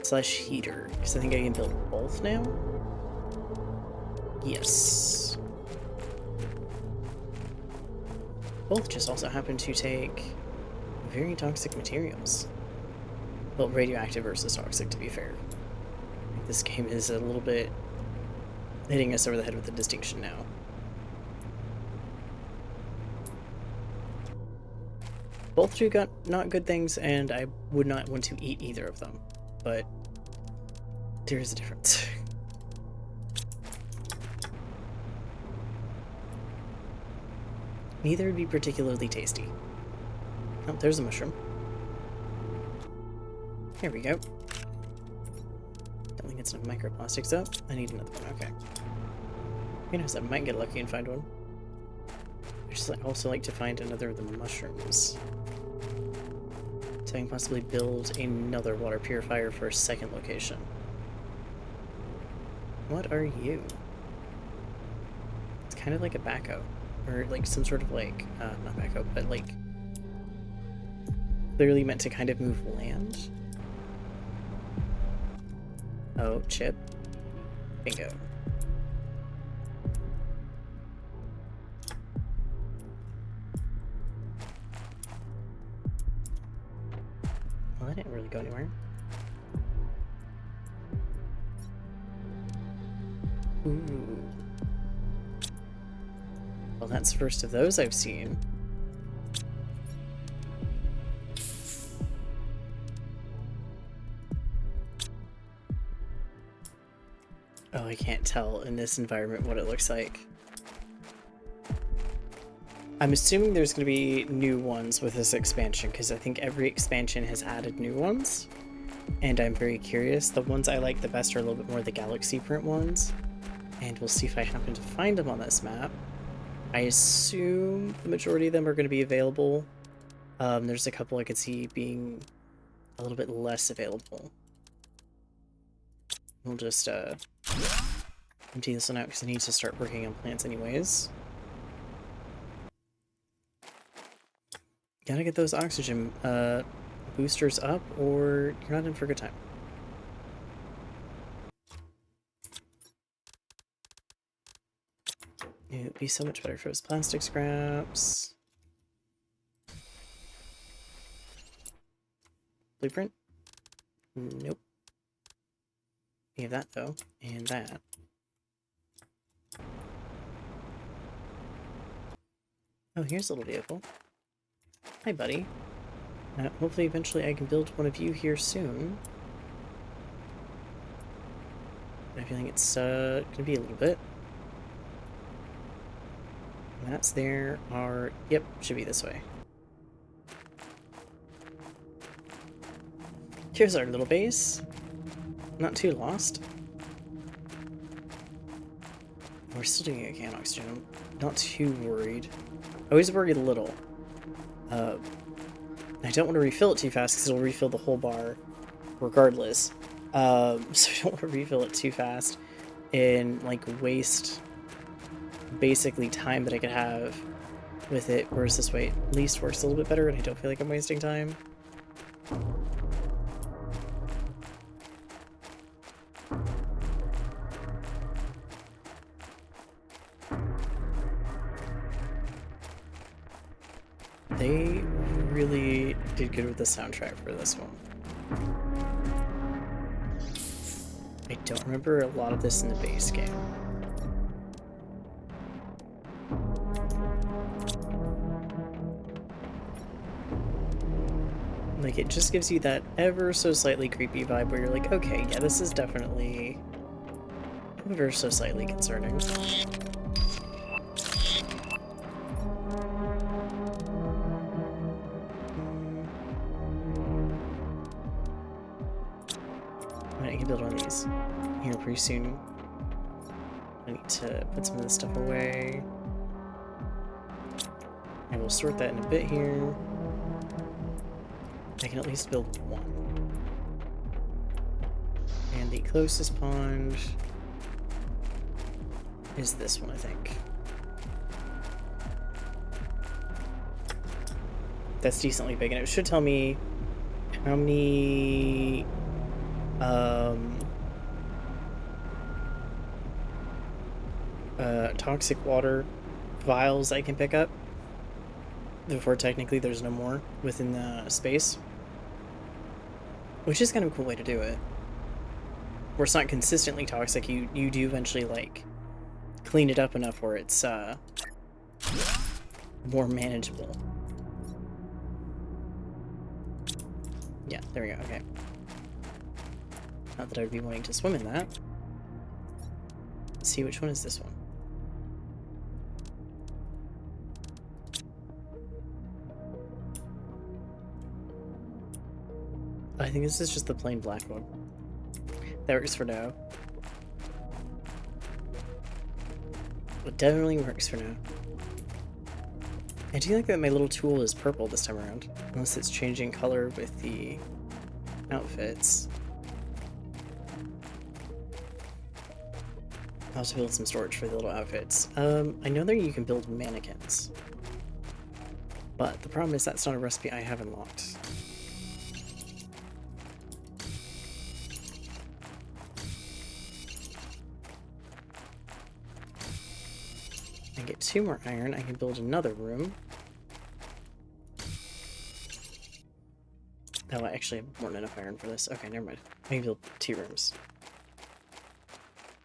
/ heater, because I think I can build both now. Yes. Both just also happen to take very toxic materials. Well, radioactive versus toxic, to be fair. This game is a little bit hitting us over the head with a distinction now. Both do got not good things, and I would not want to eat either of them, but there is a difference. Neither would be particularly tasty. Oh, there's a mushroom. Here we go. Don't think it's enough microplastics up. I need another one, okay. Who knows, I might get lucky and find one. I just also like to find another of the mushrooms. So I can possibly build another water purifier for a second location. What are you? It's kind of like a backhoe. Or like some sort of like, not backhoe, but like clearly meant to kind of move land. Oh, chip. Bingo. Well, that didn't really go anywhere. Ooh. Well, that's the first of those I've seen. Oh, I can't tell in this environment what it looks like. I'm assuming there's going to be new ones with this expansion, because I think every expansion has added new ones. And I'm very curious. The ones I like the best are a little bit more the galaxy print ones. And we'll see if I happen to find them on this map. I assume the majority of them are going to be available. There's a couple I could see being a little bit less available. We'll just empty this one out because I need to start working on plants anyways. Gotta get those oxygen boosters up or you're not in for a good time. It would be so much better for those plastic scraps. Blueprint? Nope. We have that though, and that. Oh, here's a little vehicle. Hi, buddy. Hopefully eventually I can build one of you here soon. I feel like it's gonna be a little bit. That's there. Yep, should be this way. Here's our little base. Not too lost. We're still doing okay on oxygen. I'm not too worried. I always worried a little. I don't want to refill it too fast because it'll refill the whole bar regardless. So I don't want to refill it too fast and like waste basically time that I could have with it, whereas this way at least works a little bit better and I don't feel like I'm wasting time. They really did good with the soundtrack for this one. I don't remember a lot of this in the base game. Like, it just gives you that ever so slightly creepy vibe where you're like, okay, yeah, this is definitely ever so slightly concerning. I can build one of these here pretty soon. I need to put some of this stuff away. And we'll sort that in a bit here. I can at least build one. And the closest pond is this one, I think. That's decently big, and it should tell me how many toxic water vials I can pick up before technically there's no more within the space. Which is kind of a cool way to do it. Where it's not consistently toxic, you do eventually, like, clean it up enough where it's more manageable. Yeah, there we go, okay. Not that I would be wanting to swim in that. Let's see, which one is this one? I think this is just the plain black one. That works for now. It definitely works for now. I do like that my little tool is purple this time around. Unless it's changing color with the outfits. I'll have to build some storage for the little outfits. I know that you can build mannequins. But the problem is that's not a recipe I have unlocked. I get 2 more iron, I can build another room. Oh, I actually have more than enough iron for this. Okay, never mind. I can build 2 rooms.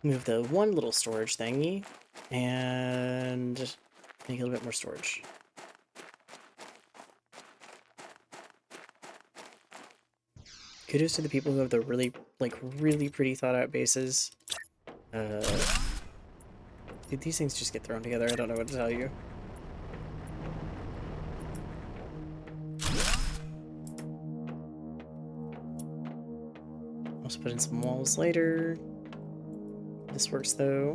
Move the one little storage thingy, and make a little bit more storage. Kudos to the people who have the really, like, really pretty thought out bases. Dude, these things just get thrown together, I don't know what to tell you. Also put in some walls later. This works though.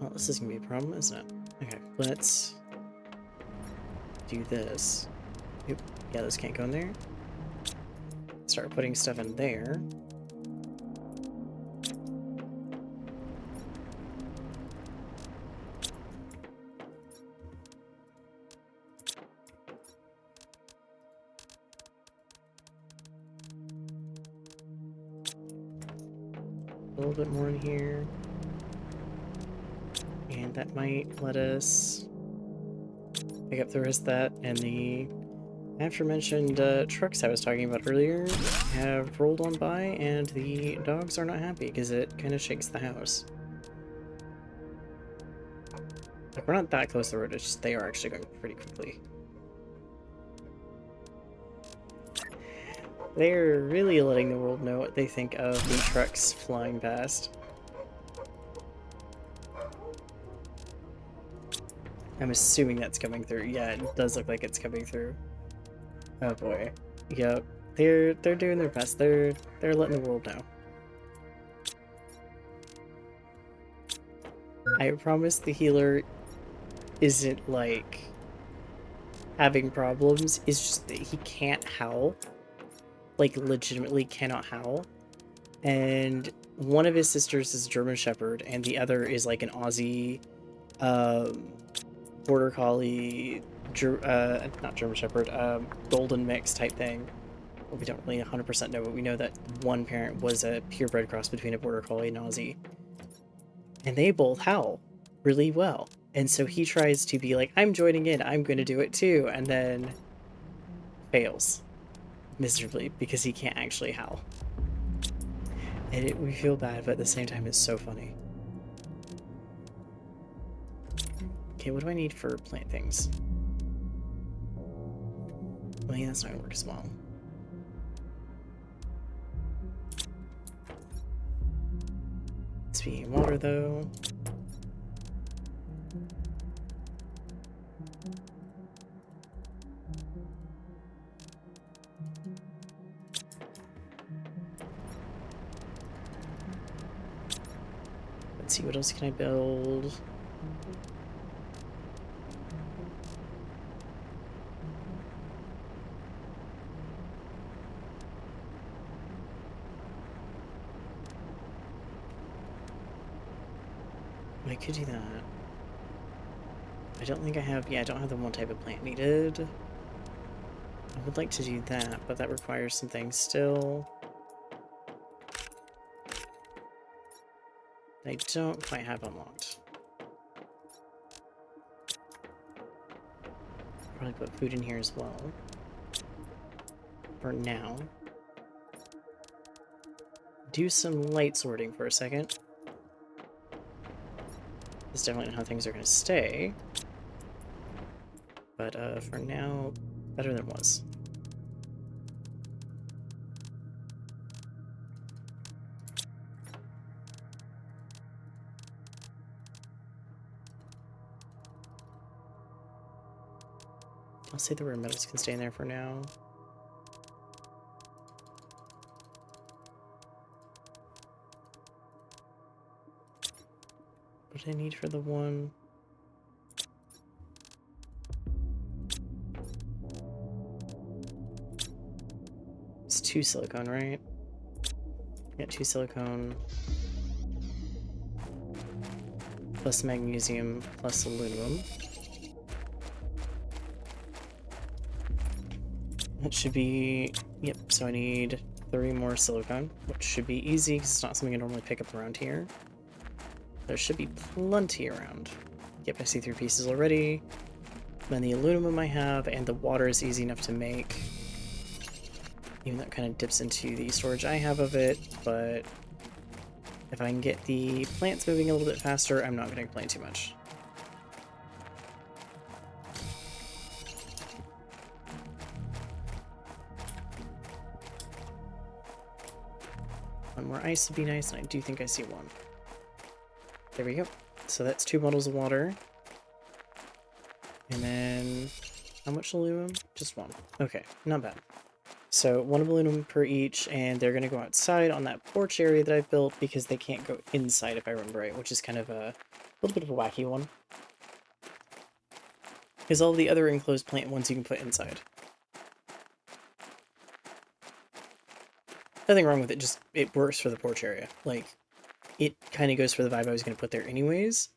Well, this is gonna be a problem, isn't it? Okay, let's do this. Oop, yeah, this can't go in there. Start putting stuff in there. A little bit more in here. And that might let us pick up the rest of that, and the aforementioned trucks I was talking about earlier have rolled on by, and the dogs are not happy because it kind of shakes the house. Like, we're not that close to the road, it's just they are actually going pretty quickly. They're really letting the world know what they think of the trucks flying past. I'm assuming that's coming through. Yeah, it does look like it's coming through. Oh boy. Yep. They're doing their best. They're letting the world know. I promise the healer isn't like having problems. It's just that he can't howl. Like, legitimately cannot howl. And one of his sisters is a German Shepherd, and the other is like an Aussie Border Collie, not German Shepherd, Golden Mix type thing. Well, we don't really 100% know, but we know that one parent was a purebred cross between a Border Collie and Aussie. and they both howl really well. And so he tries to be like, I'm joining in, I'm going to do it too, and then fails miserably because he can't actually howl. And we feel bad, but at the same time, it's so funny. Okay, what do I need for plant things? Well, yeah, that's not going to work as well. Speaking of water, though... Let's see, what else can I build? I could do that. I don't think I have... Yeah, I don't have the one type of plant needed. I would like to do that, but that requires some things still. I don't quite have unlocked. Probably put food in here as well. For now. Do some light sorting for a second. That's definitely not how things are going to stay. But for now, better than it was. I'll say the rare metals can stay in there for now. What do I need for the one? It's 2 silicone, right? Got 2 silicone. Plus magnesium, plus aluminum. That should be... Yep, so I need 3 more silicone, which should be easy because it's not something I normally pick up around here. There should be plenty around. Yep, I see 3 pieces already. Then the aluminum I have, and the water is easy enough to make. Even though it kind of dips into the storage I have of it, but if I can get the plants moving a little bit faster, I'm not going to complain too much. One more ice would be nice, and I do think I see one. There we go. So that's 2 bottles of water. And then, how much aluminum? Just 1. Okay, not bad. So 1 aluminum per each, and they're going to go outside on that porch area that I've built because they can't go inside if I remember right, which is kind of a little bit of a wacky one. Because all the other enclosed plant ones you can put inside. Nothing wrong with it, just it works for the porch area. Like, it kind of goes for the vibe I was going to put there anyways.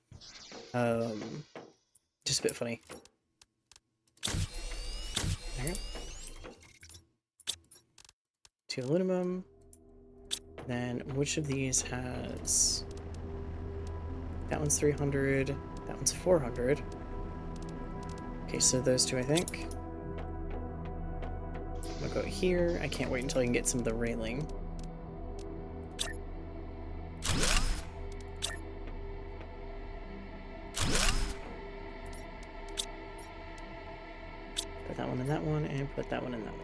Just a bit funny. There you go. 2 aluminum. Then, which of these has... That one's 300, that one's 400. Okay, so those 2, I think. I'll go here. I can't wait until I can get some of the railing. Put that one in that one, and put that one in that one.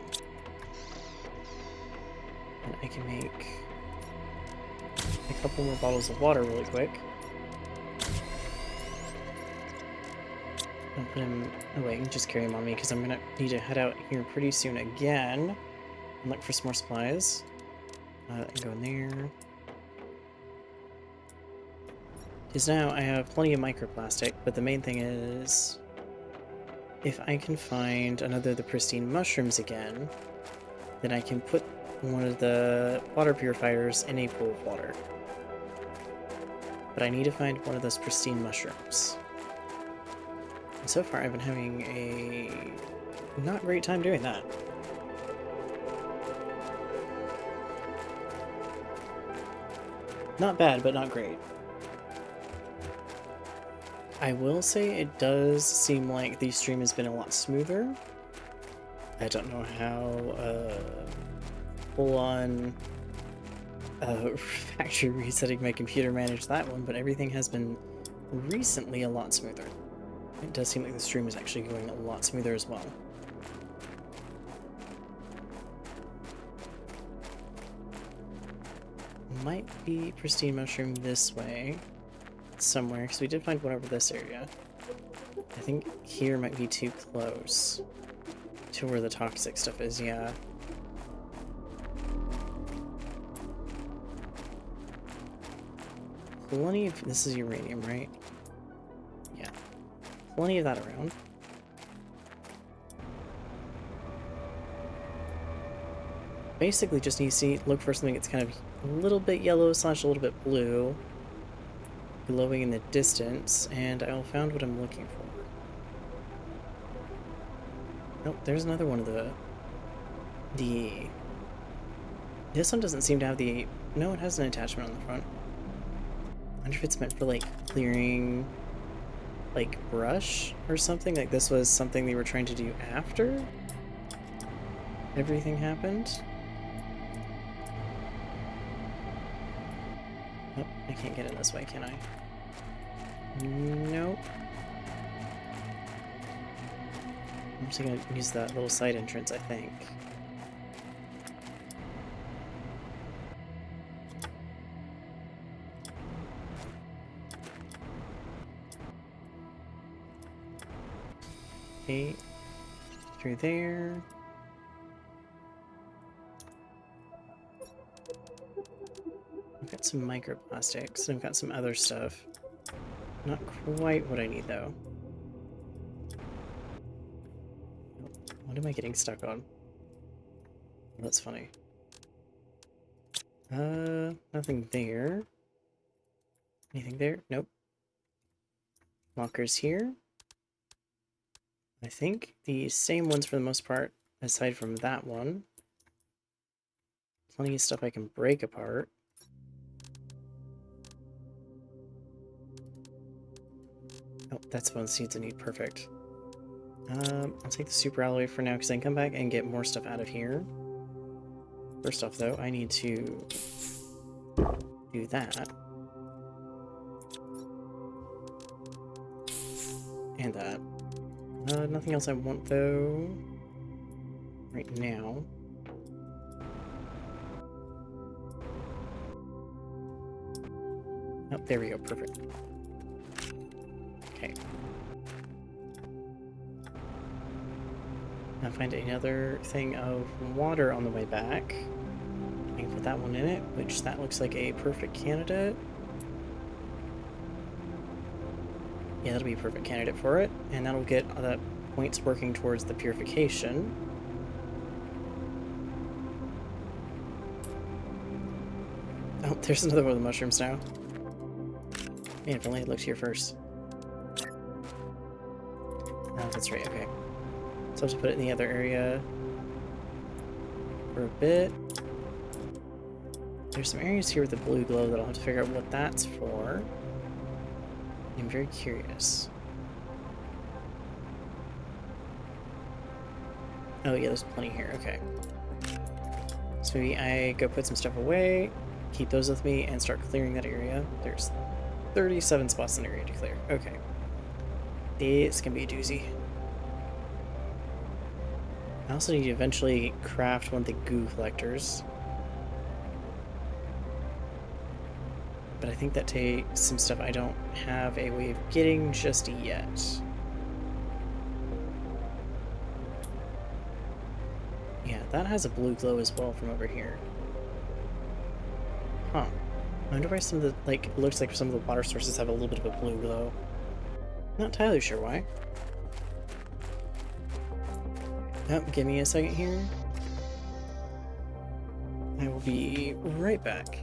And I can make a couple more bottles of water really quick. I'll put him away and just carry him on me because I'm gonna need to head out here pretty soon again and look for some more supplies. And go in there. Because now I have plenty of microplastic, but the main thing is if I can find another of the pristine mushrooms again, then I can put one of the water purifiers in a pool of water. But I need to find one of those pristine mushrooms. And so far I've been having a not great time doing that. Not bad, but not great. I will say it does seem like the stream has been a lot smoother. I don't know how full-on factory resetting my computer managed that one, but everything has been recently a lot smoother. It does seem like the stream is actually going a lot smoother as well. Might be pristine mushroom this way somewhere, because we did find one over this area. I think here might be too close to where the toxic stuff is, yeah. Plenty of... this is uranium, right? Yeah. Plenty of that around. Basically just need to see, look for something that's kind of a little bit yellow slash a little bit blue, glowing in the distance, and I'll found what I'm looking for. Nope, there's another one of the... This one doesn't seem to have the... no, it has an attachment on the front. I wonder if it's meant for, like, clearing, like, brush or something? Like, this was something they were trying to do after everything happened? Oh, I can't get in this way, can I? Nope. I'm just gonna use that little side entrance, I think. Okay, through there. I've got some microplastics, and I've got some other stuff. Not quite what I need, though. What am I getting stuck on? That's funny. Nothing there. Anything there? Nope. Lockers here. I think the same ones for the most part, aside from that one. Plenty of stuff I can break apart. Oh, that's one of the seeds I need. Perfect. I'll take the super alloy for now because I can come back and get more stuff out of here. First off, though, I need to do that. And that. Nothing else I want, though, right now. Oh, there we go. Perfect. Okay. Now find another thing of water on the way back. I can put that one in it, which that looks like a perfect candidate. Yeah, that'll be a perfect candidate for it, and that'll get the points working towards the purification. Oh, there's another one of the mushrooms now. Man, if only I looked here first. Oh, that's right, okay. So I have to put it in the other area for a bit. There's some areas here with the blue glow that I'll have to figure out what that's for. I'm very curious. Oh yeah, there's plenty here, okay. So maybe I go put some stuff away, keep those with me, and start clearing that area. There's 37 spots in the area to clear. Okay. It's gonna be a doozy. I also need to eventually craft one of the goo collectors. But I think that takes some stuff I don't have a way of getting just yet. Yeah, that has a blue glow as well from over here. Huh. I wonder why some of the, like, it looks like some of the water sources have a little bit of a blue glow. Not entirely sure why. Oh, give me a second here. I will be right back.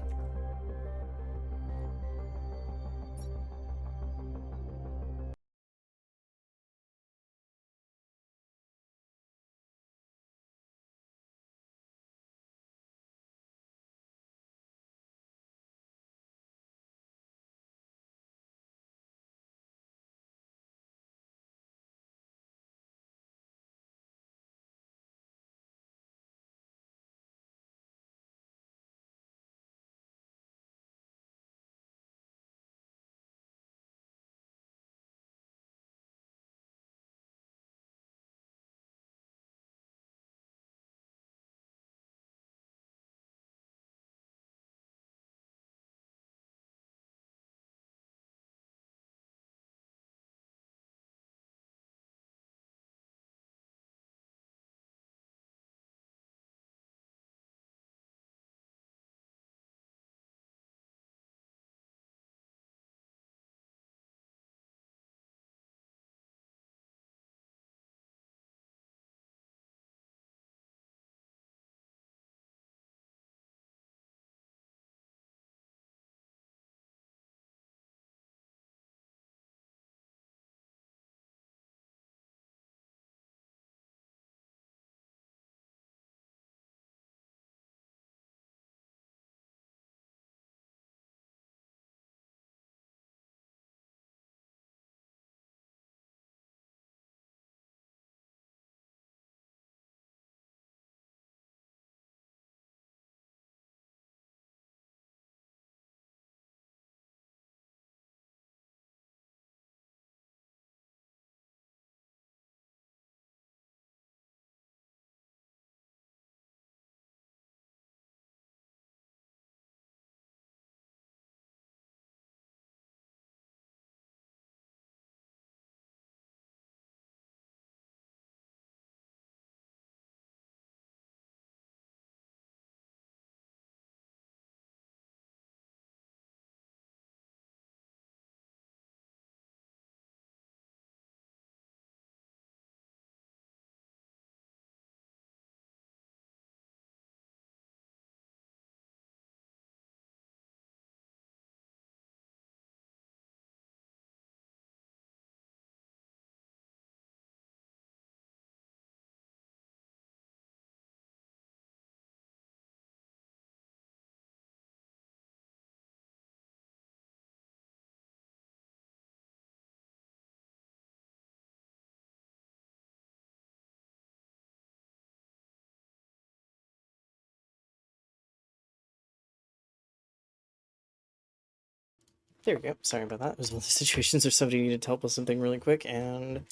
There we go. Sorry about that. It was one of those situations where somebody needed help with something really quick, and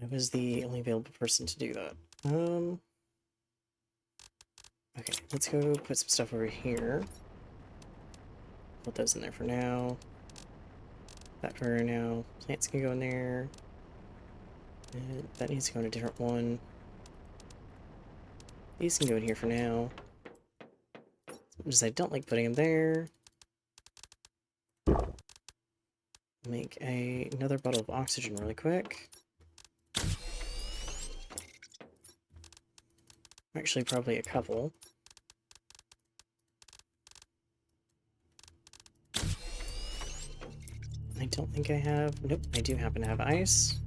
I was the only available person to do that. Okay, let's go put some stuff over here. Put those in there for now. That for now. Plants can go in there. And that needs to go in a different one. These can go in here for now. Just I don't like putting them there. Make another bottle of oxygen really quick. Actually, probably a couple. I don't think I have... Nope, I do happen to have ice.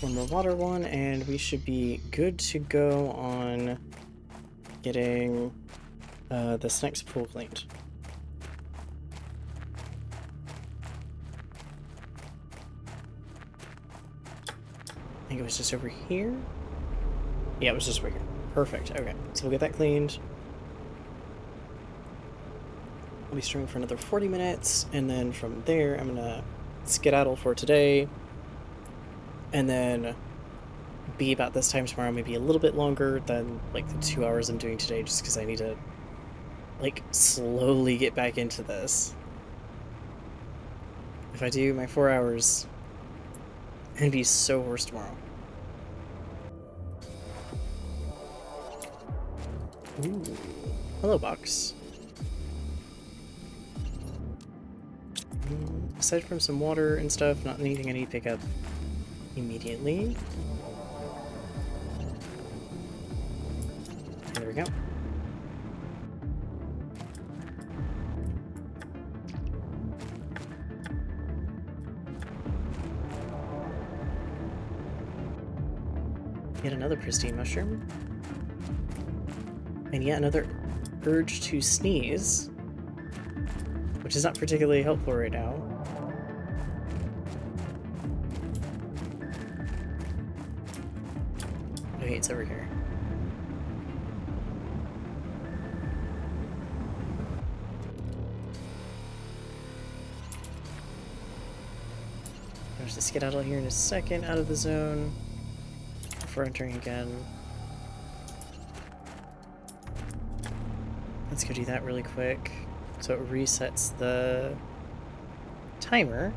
One more water one, and we should be good to go on getting this next pool cleaned. I think it was just over here? Yeah, it was just over here. Perfect, okay. So we'll get that cleaned. I'll be streaming for another 40 minutes, and then from there, I'm gonna skedaddle for today, and then be about this time tomorrow, maybe a little bit longer than, like, the 2 hours I'm doing today, just because I need to, like, slowly get back into this. If I do my 4 hours, I'm gonna be so hoarse tomorrow. Ooh. Hello, box. Aside from some water and stuff, not anything I need to pick up immediately. There we go. Yet another pristine mushroom. And yet another urge to sneeze, which is not particularly helpful right now. Okay, it's over here. There's the skedaddle here in a second, out of the zone, before entering again. Let's go do that really quick. So it resets the timer.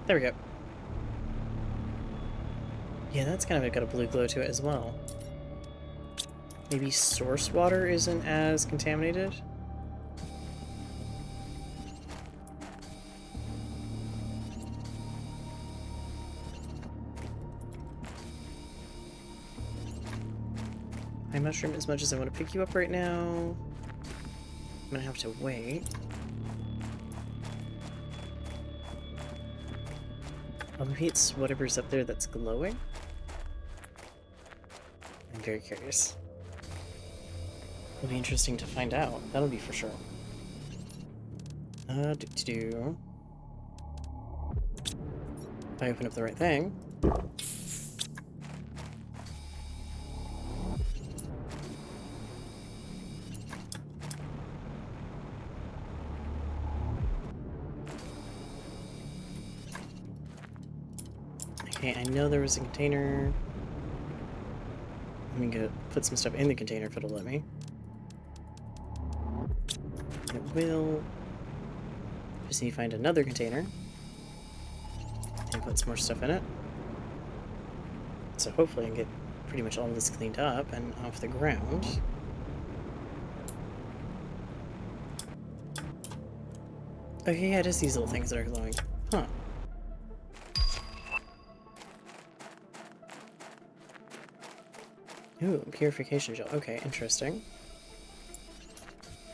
There we go. Yeah, that's kind of got a blue glow to it as well. Maybe source water isn't as contaminated? Hi, mushroom, as much as I want to pick you up right now, I'm gonna have to wait. Oh, maybe it's whatever's up there that's glowing? I'm very curious. It'll be interesting to find out. That'll be for sure. If I open up the right thing. Okay, I know there was a container. I'm gonna put some stuff in the container if it'll let me. It will. Just need to find another container and put some more stuff in it. So hopefully I can get pretty much all of this cleaned up and off the ground. Okay, yeah, it is these little things that are glowing. Huh. Ooh, purification gel. Okay, interesting.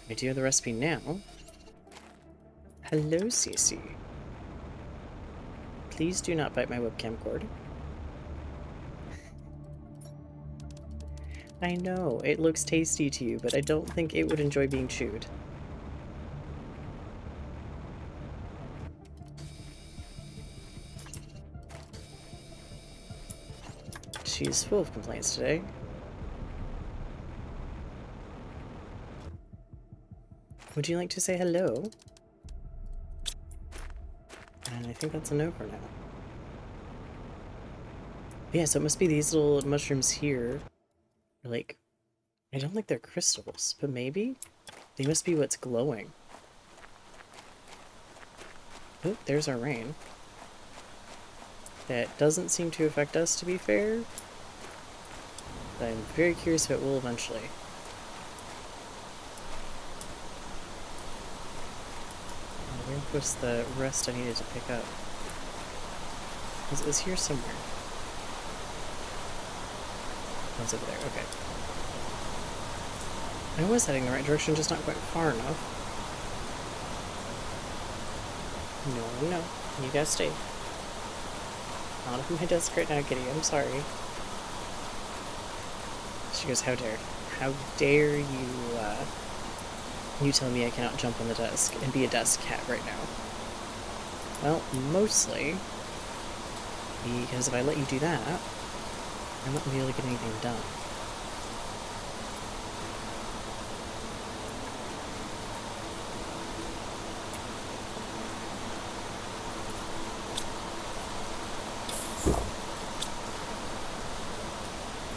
I do have the recipe now. Hello, Cece. Please do not bite my webcam cord. I know, it looks tasty to you, but I don't think it would enjoy being chewed. She's full of complaints today. Would you like to say hello? And I think that's a no for now. But yeah, so it must be these little mushrooms here. Like, I don't think they're crystals, but maybe? They must be what's glowing. Oh, there's our rain. That doesn't seem to affect us, to be fair. But I'm very curious if it will eventually. Where was the rest I needed to pick up? It was here somewhere. Oh, it's over there, okay. I was heading the right direction, just not quite far enough. No, no, you gotta stay. Not at my desk right now, Kitty, I'm sorry. She goes, how dare you tell me I cannot jump on the desk and be a desk cat right now? Well, mostly because if I let you do that, I'm not going to be able to get anything done.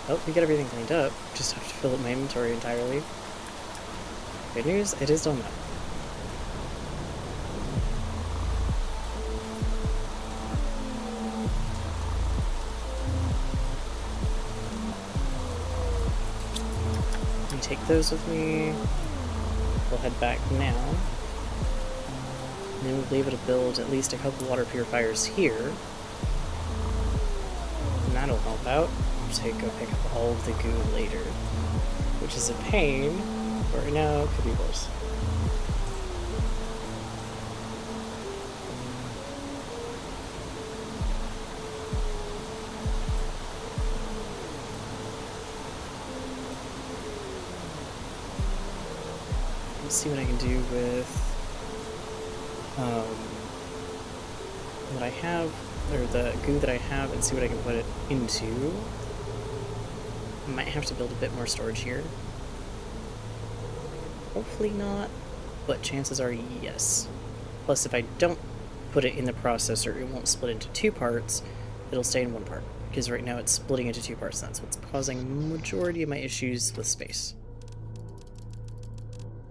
Oh, we got everything cleaned up. Just have to fill up my inventory entirely. Good news, it is done now. Let me take those with me. We'll head back now. And then we'll be able to build at least a couple water purifiers here. And that'll help out. To go pick up all of the goo later, which is a pain, but right now it could be worse. Let's see what I can do with what I have, or the goo that I have, and see what I can put it into. Might have to build a bit more storage here. Hopefully not, but chances are yes. Plus, if I don't put it in the processor, it won't split into two parts, it'll stay in one part. Because right now it's splitting into two parts, and that's what's causing the majority of my issues with space.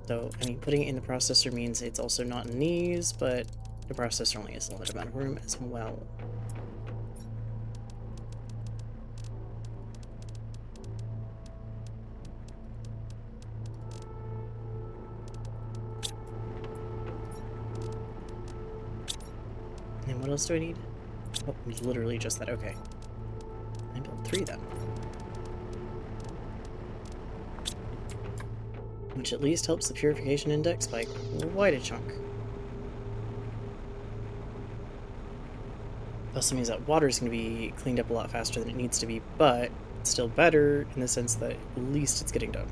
So, I mean, putting it in the processor means it's also not in these, but the processor only has a limited amount of room as well. And what else do I need? Oh, literally just that. Okay. I built 3 then. Which at least helps the purification index by quite a chunk. Also means that water is going to be cleaned up a lot faster than it needs to be, but it's still better in the sense that at least it's getting done.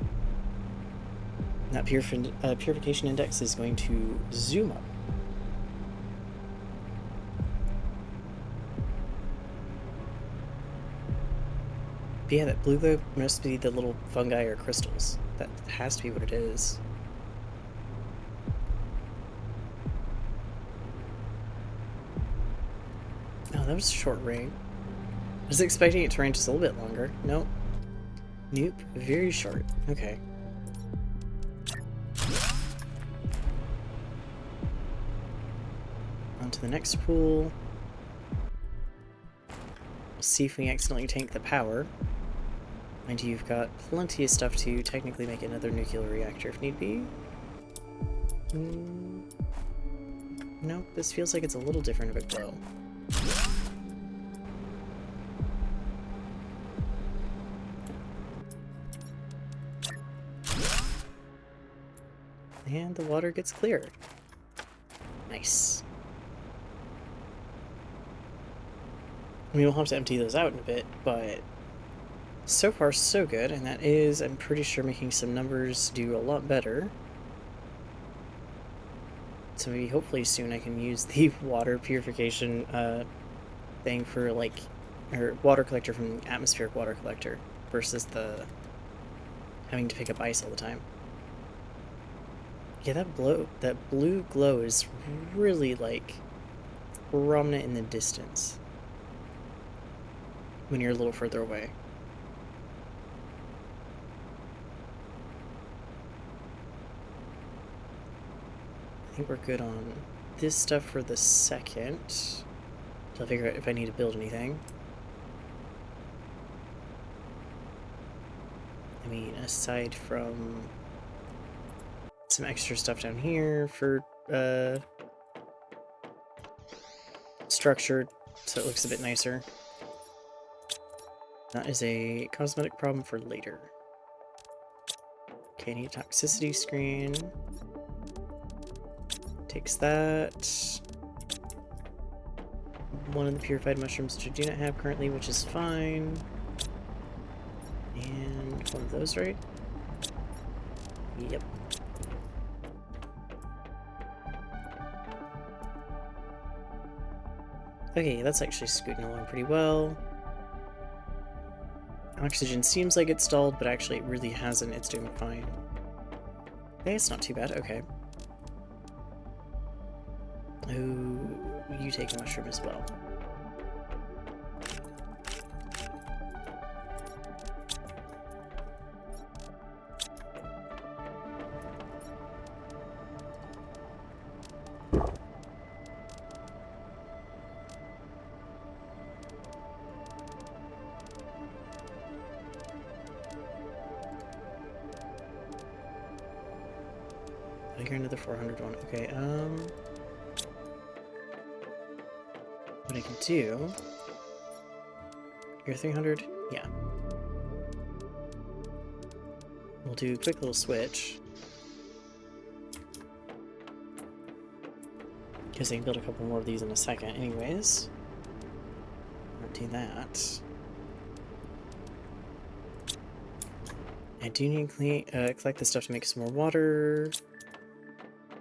That purification index is going to zoom up. But yeah, that blue glow must be the little fungi or crystals. That has to be what it is. Oh, that was a short rain. I was expecting it to rain just a little bit longer. Nope. Nope. Very short. Okay. On to the next pool. We'll see if we accidentally tank the power. And you've got plenty of stuff to technically make another nuclear reactor if need be. Nope, this feels like it's a little different of a glow. And the water gets cleared. Nice. I mean, we'll have to empty those out in a bit, but so far so good, and that is, I'm pretty sure, making some numbers do a lot better. So maybe hopefully soon I can use the water purification thing for like, or water collector from atmospheric water collector versus the having to pick up ice all the time. Yeah, that blue glow is really, like, prominent in the distance when you're a little further away. I think we're good on this stuff for the second. So I'll figure out if I need to build anything. I mean, aside from some extra stuff down here for structure, so it looks a bit nicer. That is a cosmetic problem for later. Okay, I need a toxicity screen. Takes that. One of the purified mushrooms which I do not have currently, which is fine. And one of those, right? Yep. Okay, that's actually scooting along pretty well. Oxygen seems like it's stalled, but actually it really hasn't. It's doing fine. Okay, it's not too bad. Okay. Ooh, you take a mushroom as well. You're into the 400 one. Okay, what I can do... You're 300? Yeah. We'll do a quick little switch. Because I can build a couple more of these in a second anyways. I'll do that. I do need to collect this stuff to make some more water.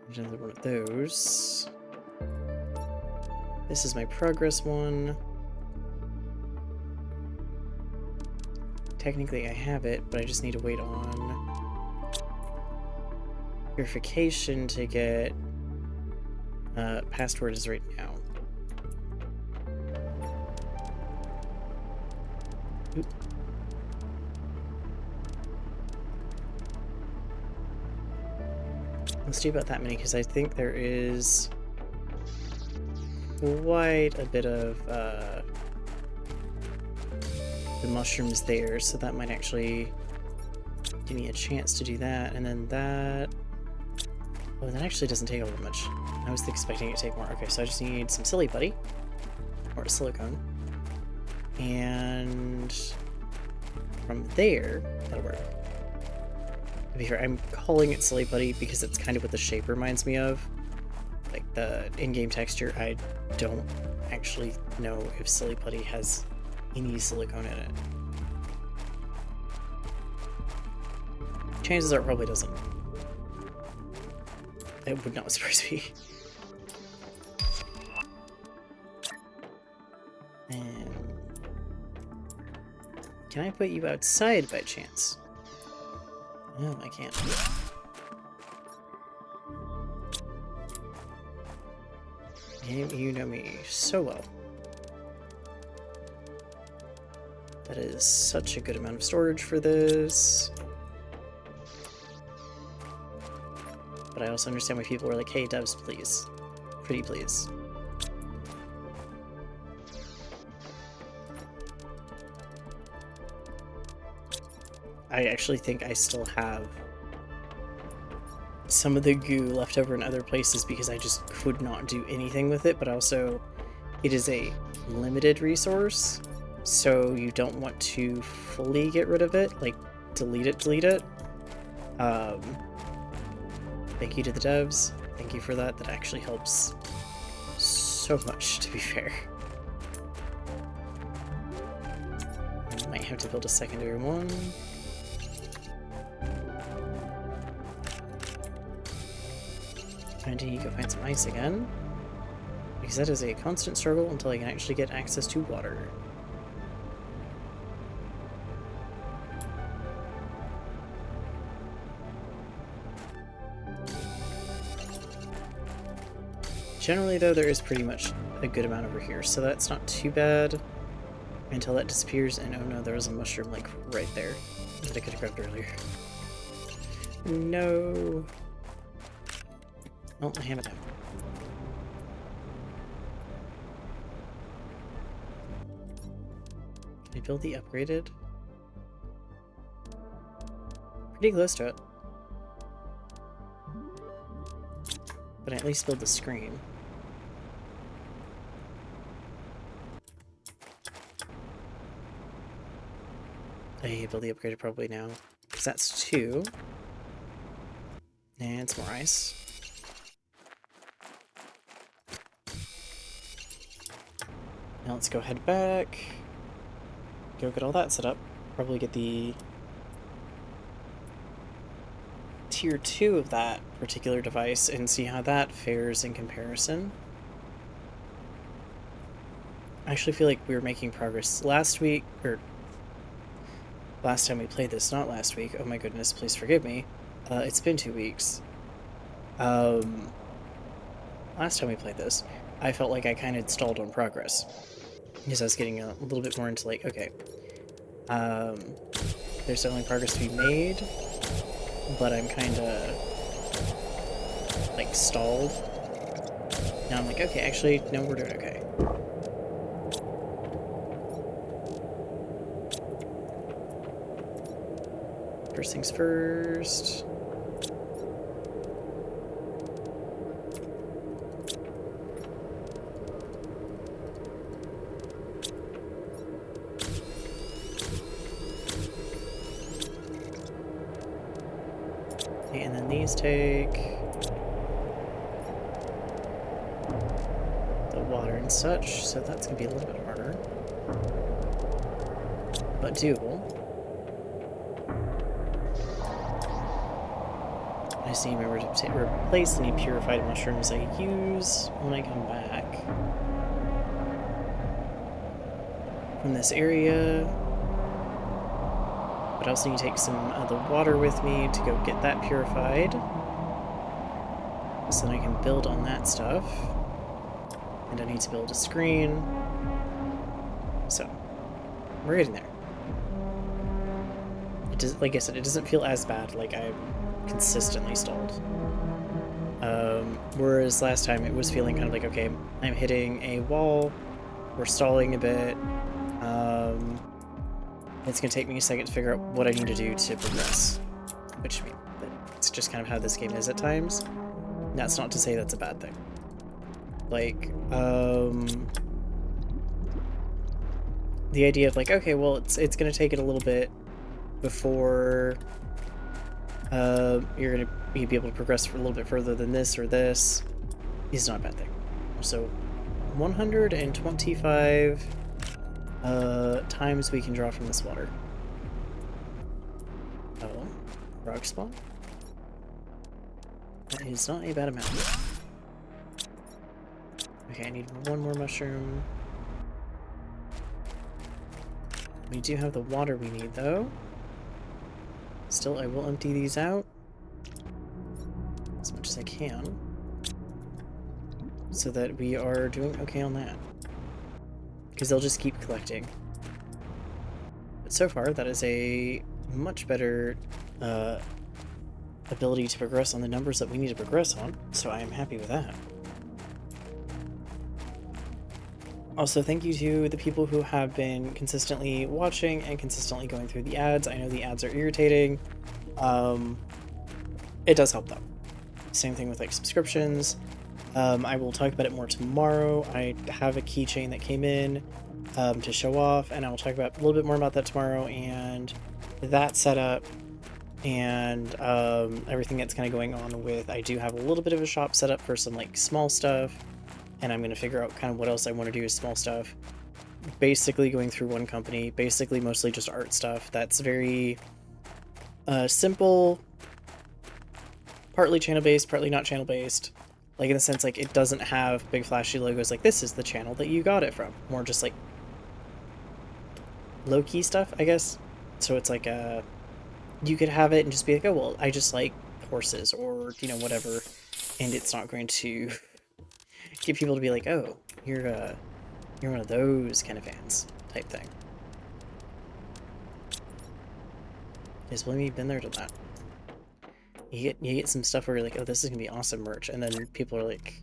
There's another one of those. This is my progress one. Technically I have it, but I just need to wait on purification to get past where it is right now. Oop. Let's do about that many, because I think there is quite a bit of the mushrooms there, so that might actually give me a chance to do that. And then that... Oh, that actually doesn't take all that much. I was expecting it to take more. Okay, so I just need some silly putty, or a silicone, and from there, that'll work. To be fair, I'm calling it silly putty because it's kind of what the shape reminds me of. Like the in-game texture, I don't actually know if silly putty has any silicone in it. Chances are it probably doesn't. It would not surprise me. And can I put you outside by chance? No, I can't. Game, you know me so well. That is such a good amount of storage for this. But I also understand why people are like, hey, devs, please. Pretty please. I actually think I still have some of the goo left over in other places because I just could not do anything with it, but also it is a limited resource, so you don't want to fully get rid of it, like delete it. Thank you to the devs. Thank you for that. That actually helps so much, to be fair. I might have to build a secondary one. Trying to go find some ice again, because that is a constant struggle until I can actually get access to water. Generally, though, there is pretty much a good amount over here, so that's not too bad until that disappears. And oh no, there was a mushroom, like, right there that I could have grabbed earlier. No. Oh, I have it now. Can I build the upgraded? Pretty close to it. But I at least build the screen. I build the upgraded probably now, because that's 2. And some more ice. Now let's go head back. Go get all that set up. Probably get the tier 2 of that particular device and see how that fares in comparison. I actually feel like we were making progress last week, or last time we played this, not last week. Oh my goodness, please forgive me. It's been 2 weeks. Last time we played this, I felt like I kind of stalled on progress. Because I was getting a little bit more into like, okay, there's definitely progress to be made, but I'm kind of like stalled. Now I'm like, okay, actually, no, we're doing okay. First things first. And then these take the water and such, so that's gonna be a little bit harder, but doable. I just need to remember to replace any purified mushrooms I use when I come back from this area. But I also need to take some of the water with me to go get that purified, so then I can build on that stuff. And I need to build a screen. So, we're getting there. It does, like I said, it doesn't feel as bad, like I'm consistently stalled. Whereas last time it was feeling kind of like, okay, I'm hitting a wall, we're stalling a bit, it's going to take me a second to figure out what I need to do to progress. Which, I mean, it's just kind of how this game is at times. That's not to say that's a bad thing. Like, the idea of like, okay, well, it's going to take it a little bit before you're going to be able to progress for a little bit further than this or this is not a bad thing. So, 125 times we can draw from this water. Oh, frog spawn? That is not a bad amount. Okay, I need one more mushroom. We do have the water we need, though. Still, I will empty these out as much as I can, so that we are doing okay on that. Because they'll just keep collecting. But so far, that is a much better ability to progress on the numbers that we need to progress on, so I am happy with that. Also, thank you to the people who have been consistently watching and consistently going through the ads. I know the ads are irritating. It does help though. Same thing with like subscriptions. I will talk about it more tomorrow. I have a keychain that came in to show off, and I will talk about a little bit more about that tomorrow and that setup and everything that's kind of going on with. I do have a little bit of a shop set up for some like small stuff, and I'm going to figure out kind of what else I want to do with small stuff. Basically going through one company, basically mostly just art stuff that's very simple, partly channel-based, partly not channel-based. Like, in the sense, like, it doesn't have big flashy logos like, this is the channel that you got it from. More just, like, low-key stuff, I guess. So it's like, you could have it and just be like, oh, well, I just like horses, or, you know, whatever. And it's not going to get people to be like, oh, you're one of those kind of fans type thing. Just believe me, you've been there to that. You get some stuff where you're like, oh, this is gonna be awesome merch, and then people are like,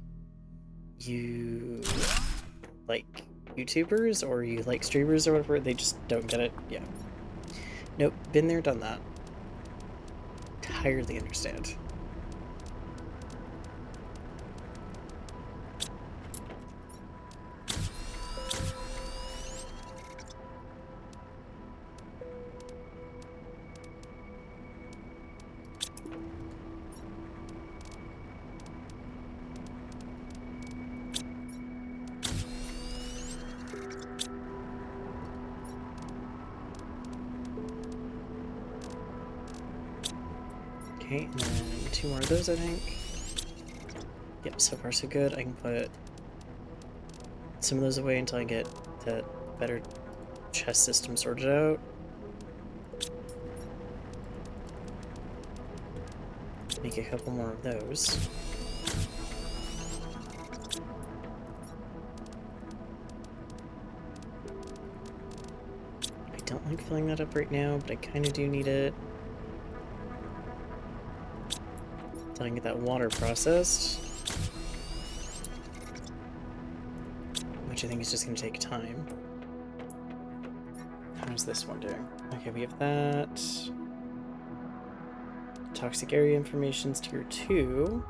you like YouTubers or you like streamers or whatever, they just don't get it. Yeah. Nope, been there, done that. Entirely understand. Okay, and then 2 more of those, I think. Yep, so far so good. I can put some of those away until I get the better chest system sorted out. Make a couple more of those. I don't like filling that up right now, but I kind of do need it. So I can get that water processed. Which I think is just going to take time. How's this one doing? Okay, we have that. Toxic area information's tier 2.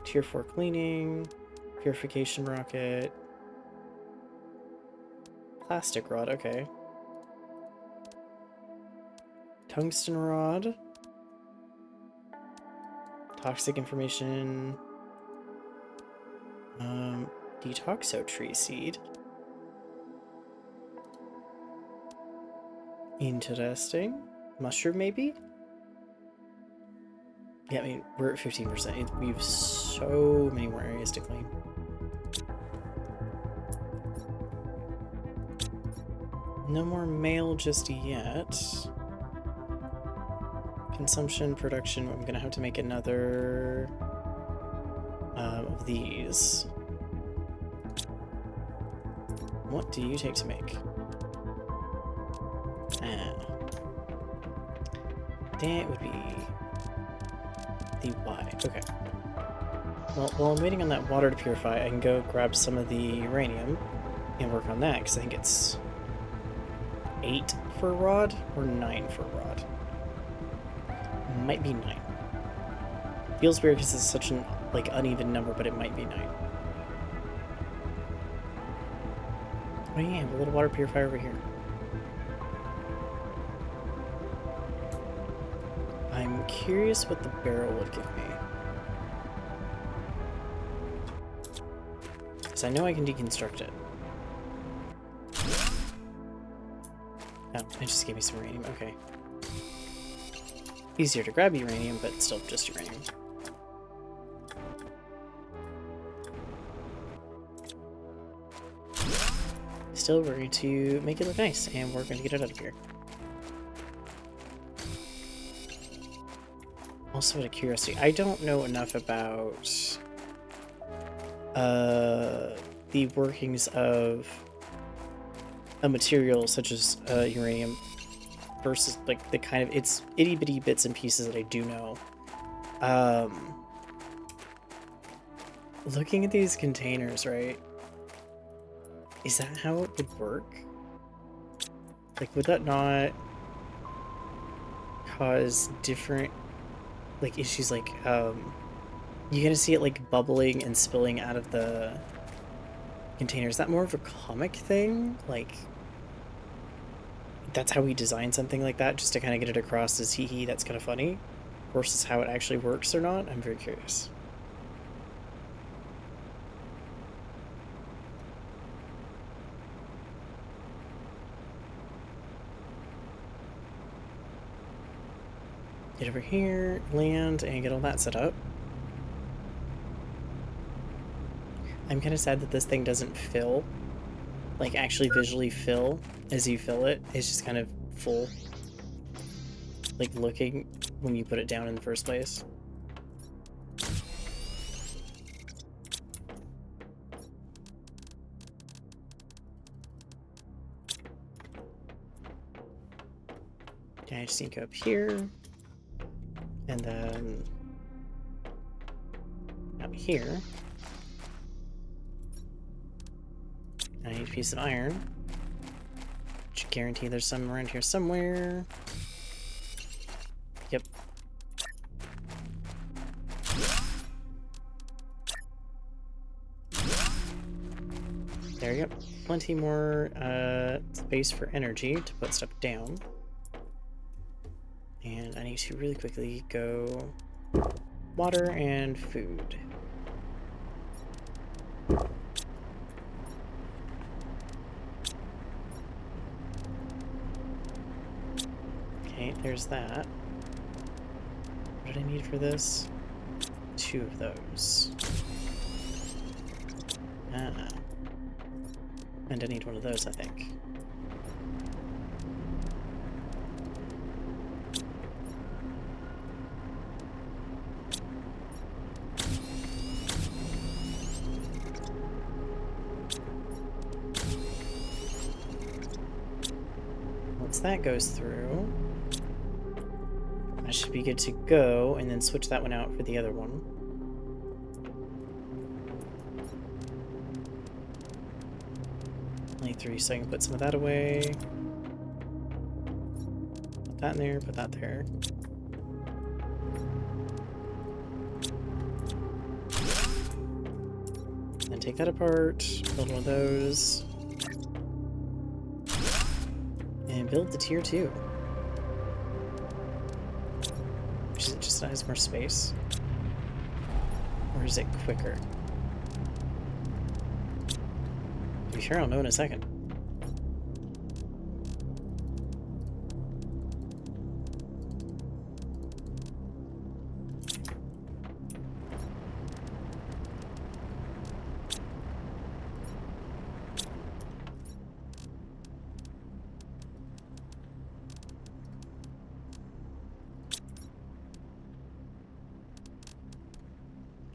Tier 4 cleaning. Purification rocket. Plastic rod, okay. Tungsten rod. Toxic information. Detoxo tree seed. Interesting. Mushroom, maybe? Yeah, I mean, we're at 15%. We have so many more areas to clean. No more mail just yet. Consumption, production, I'm gonna have to make another of these. What do you take to make? That would be the Y. Okay. Well, while I'm waiting on that water to purify, I can go grab some of the uranium and work on that, because I think it's 8 for a rod or 9 for a rod. Might be 9. Feels weird because it's such an uneven number, but it might be 9. Oh yeah, a little water purifier over here. I'm curious what the barrel would give me. Because I know I can deconstruct it. Oh, it just gave me some uranium, okay. Easier to grab uranium, but still just uranium. Still, we're going to make it look nice, and we're going to get it out of here. Also, out of curiosity, I don't know enough about the workings of a material such as uranium versus the kind of it's itty bitty bits and pieces that I do know. Looking at these containers, right? Is that how it would work? Would that not cause different issues you're gonna see it bubbling and spilling out of the container? Is that more of a comic thing? That's how we design something like that, just to kind of get it across as hee that's kind of funny, versus how it actually works or not? I'm very curious. Get over here, land, and get all that set up. I'm kind of sad that this thing doesn't fill, actually visually fill as you fill it. It's just kind of full, looking when you put it down in the first place. Okay, I just need to go up here. And then up here. I need a piece of iron. Should guarantee there's some around here somewhere. Yep. There you go. Plenty more space for energy to put stuff down. And I need to really quickly go water and food. Okay, there's that. What did I need for this? 2 of those. Ah. And I need one of those, I think. Once that goes through, I should be good to go, and then switch that one out for the other one. Only 3, so I can put some of that away. Put that in there, put that there. Then take that apart, build one of those. And build the tier 2. Is it just has more space? Or is it quicker? To be fair, I'll know in a second.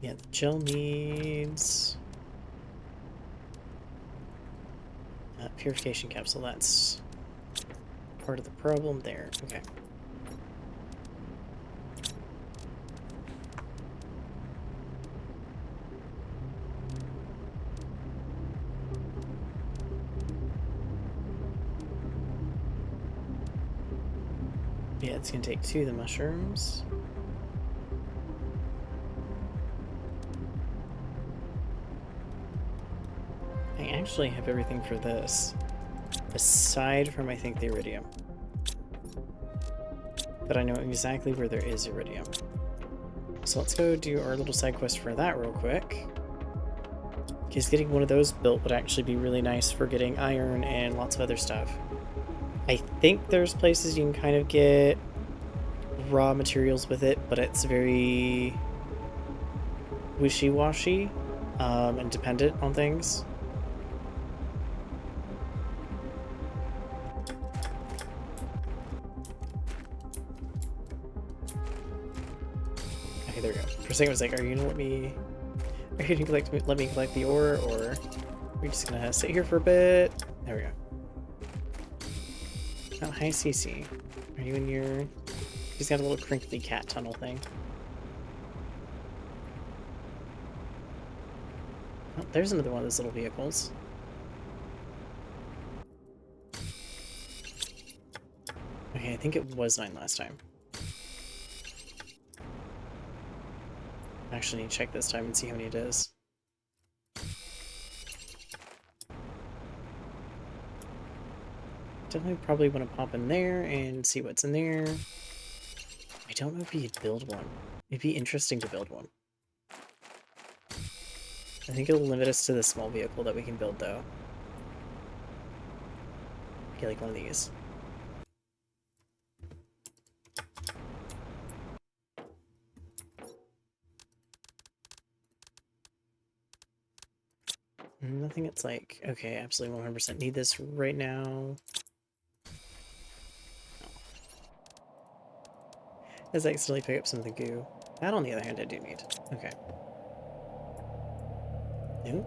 Yeah, the gel needs purification capsule. That's part of the problem there. Okay. Yeah, it's gonna take 2 of the mushrooms. I actually have everything for this, aside from, I think, the iridium. But I know exactly where there is iridium. So let's go do our little side quest for that real quick. Because getting one of those built would actually be really nice for getting iron and lots of other stuff. I think there's places you can kind of get raw materials with it, but it's very wishy-washy and dependent on things. Okay, there we go. For a second I was like, are you gonna let me collect the ore, or are we just gonna sit here for a bit? There we go. Oh, hi Cece. Are you in your... He's got a little crinkly cat tunnel thing. Oh, there's another one of those little vehicles. Okay, I think it was 9 last time. I actually need to check this time and see how many it is. Definitely probably want to pop in there and see what's in there. I don't know if we could build one. It'd be interesting to build one. I think it'll limit us to the small vehicle that we can build, though. Okay, like one of these. Nothing it's like, okay, absolutely 100% need this right now. Let's accidentally pick up some of the goo. That, on the other hand, I do need. Okay. New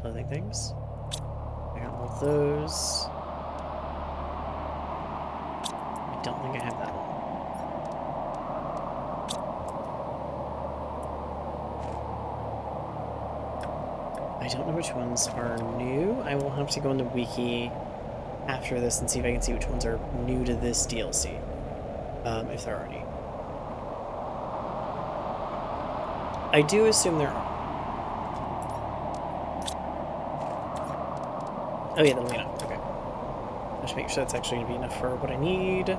clothing things. I got all of those. don't think I have that one. I don't know which ones are new. I will have to go in the wiki after this and see if I can see which ones are new to this DLC. If there are any. I do assume there are. Oh yeah, that'll be enough. Okay. I should make sure that's actually going to be enough for what I need.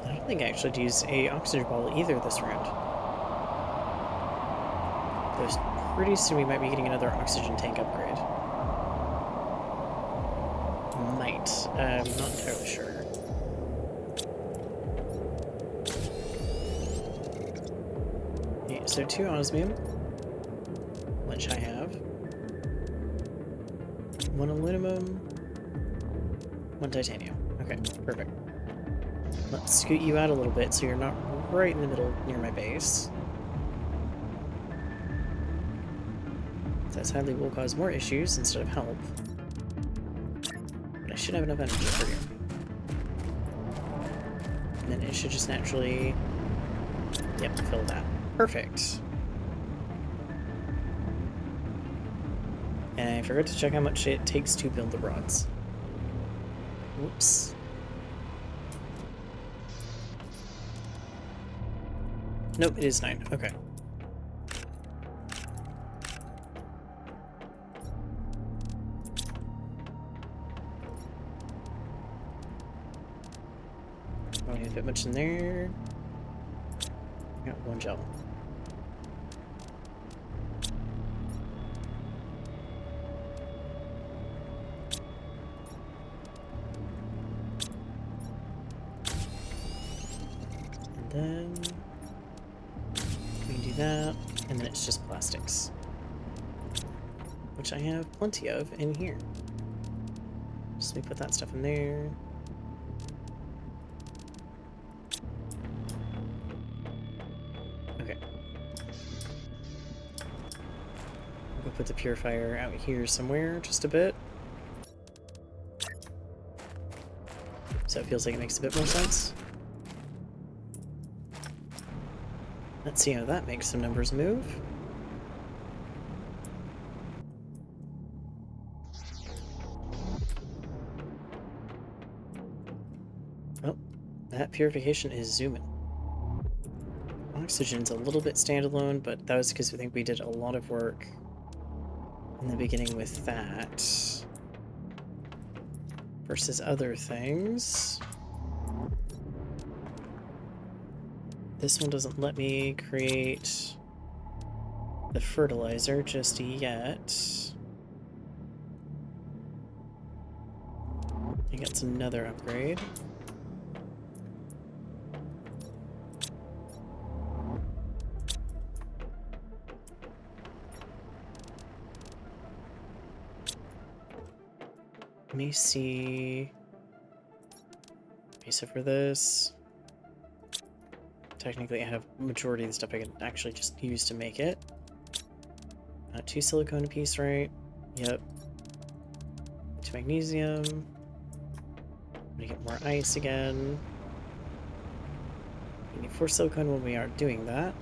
I don't think I actually used a oxygen bottle either this round. There's pretty soon we might be getting another oxygen tank upgrade. Might. I'm not entirely sure. Okay, so 2 osmium, which I have. 1 aluminum, 1 titanium. Okay, perfect. Let's scoot you out a little bit so you're not right in the middle near my base. That sadly will cause more issues instead of help. But I should have enough energy for you. And then it should just naturally... Yep, fill that. Perfect. And I forgot to check how much it takes to build the rods. Whoops. Nope, it is 9. Okay. Don't need to fit much in there. Got 1 gel. And then we can do that, and then it's just plastics, which I have plenty of in here. Just let me put that stuff in there. Okay. We'll put the purifier out here somewhere, just a bit. So it feels like it makes a bit more sense. Let's see how that makes some numbers move. Oh, that purification is zooming. Oxygen's a little bit standalone, but that was because I think we did a lot of work in the beginning with that versus other things. This one doesn't let me create the fertilizer just yet. I think that's another upgrade. Let me see. Okay, so for this, technically I have majority of the stuff I can actually just use to make it. 2 silicone a piece, right? Yep. 2 magnesium. I'm gonna get more ice again. We need 4 silicone when we are doing that.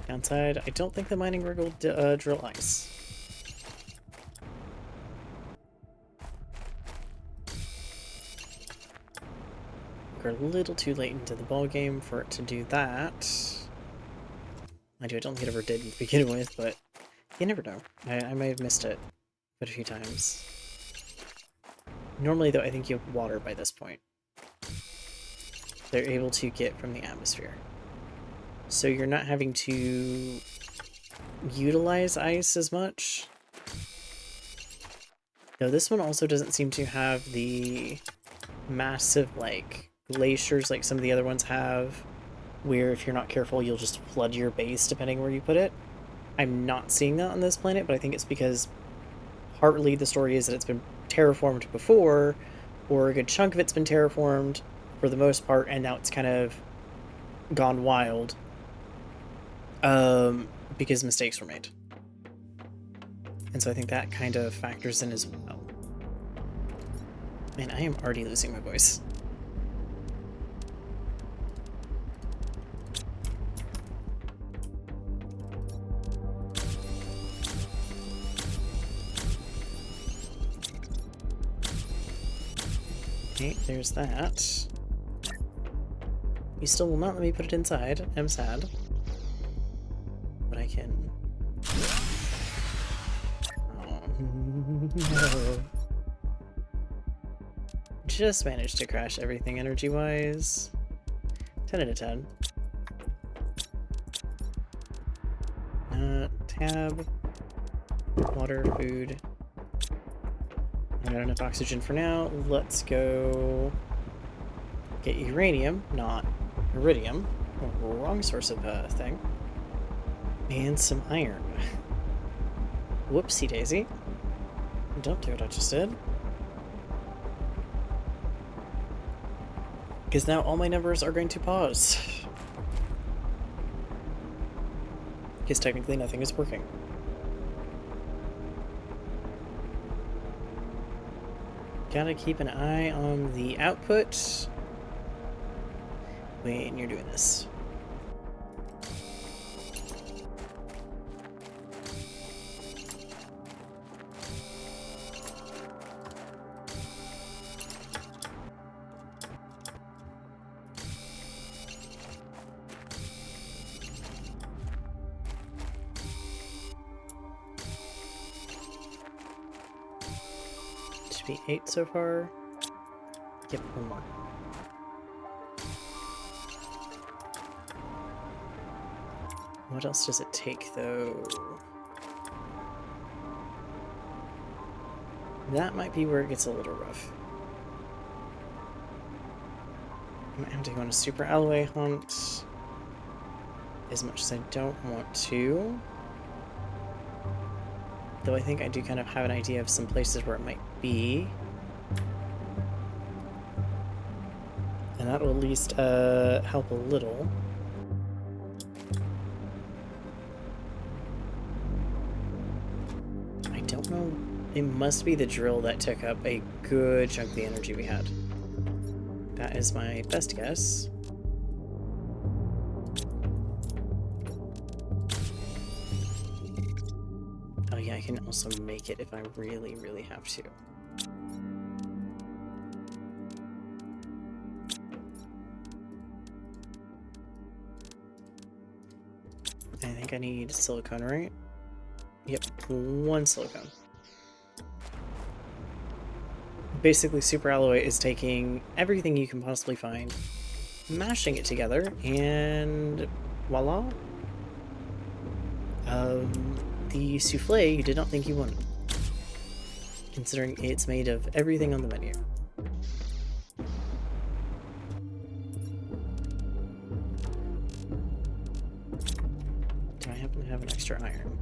Downside, I don't think the mining rig will drill ice. We're a little too late into the ball game for it to do that. Mind you, I don't think it ever did to begin with, but you never know. I may have missed it quite a few times. Normally, though, I think you have water by this point. They're able to get from the atmosphere. So you're not having to utilize ice as much. Now, this one also doesn't seem to have the massive, like, glaciers like some of the other ones have, where if you're not careful, you'll just flood your base depending where you put it. I'm not seeing that on this planet, but I think it's because partly the story is that it's been terraformed before, or a good chunk of it's been terraformed for the most part, and now it's kind of gone wild, because mistakes were made. And so I think that kind of factors in as well. Man, I am already losing my voice. Okay, there's that. You still will not let me put it inside. I'm sad. But I can... Oh, no. Just managed to crash everything energy-wise. 10 out of 10. Tab. Water, food. I got enough oxygen for now. Let's go get uranium, not iridium. Wrong source of thing. And some iron. Whoopsie daisy. Don't do what I just did. Because now all my numbers are going to pause. Because technically nothing is working. Gotta keep an eye on the output when you're doing this. Should be 8 so far. Yep, one more. What else does it take, though? That might be where it gets a little rough. I might have to go on a super alloy hunt. As much as I don't want to. Though I think I do kind of have an idea of some places where it might be. And that will at least help a little. I don't know. It must be the drill that took up a good chunk of the energy we had. That is my best guess. Oh yeah, I can also make it if I really, really have to. I think I need silicone, right? Yep, 1 silicone. Basically, super alloy is taking everything you can possibly find, mashing it together, and voila. The souffle you did not think you wanted, considering it's made of everything on the menu. Do I happen to have an extra iron?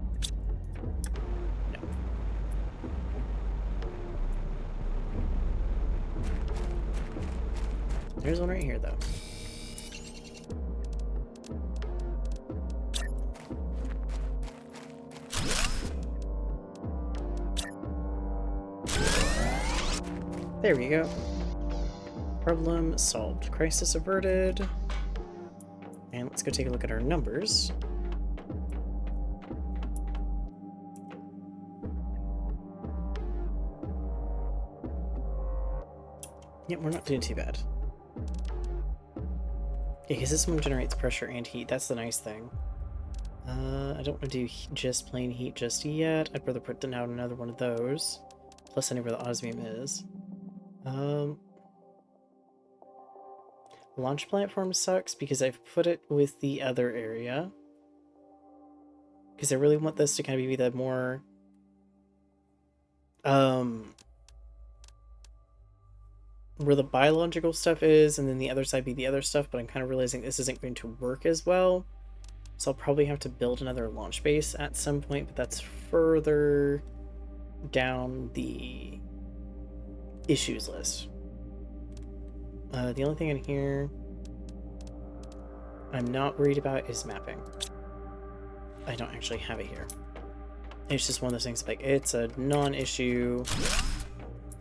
No. There's one right here, though. There we go. Problem solved. Crisis averted. And let's go take a look at our numbers. Yep, we're not doing too bad. Yeah, because this one generates pressure and heat. That's the nice thing. I don't want to do just plain heat just yet. I'd rather put out another one of those. Plus I know where the osmium is. Launch platform sucks because I've put it with the other area. Because I really want this to kind of be the more... where the biological stuff is, and then the other side be the other stuff, but I'm kind of realizing this isn't going to work as well. So I'll probably have to build another launch base at some point, but that's further down the issues list. The only thing in here... I'm not worried about is mapping. I don't actually have it here. It's just one of those things, like, it's a non-issue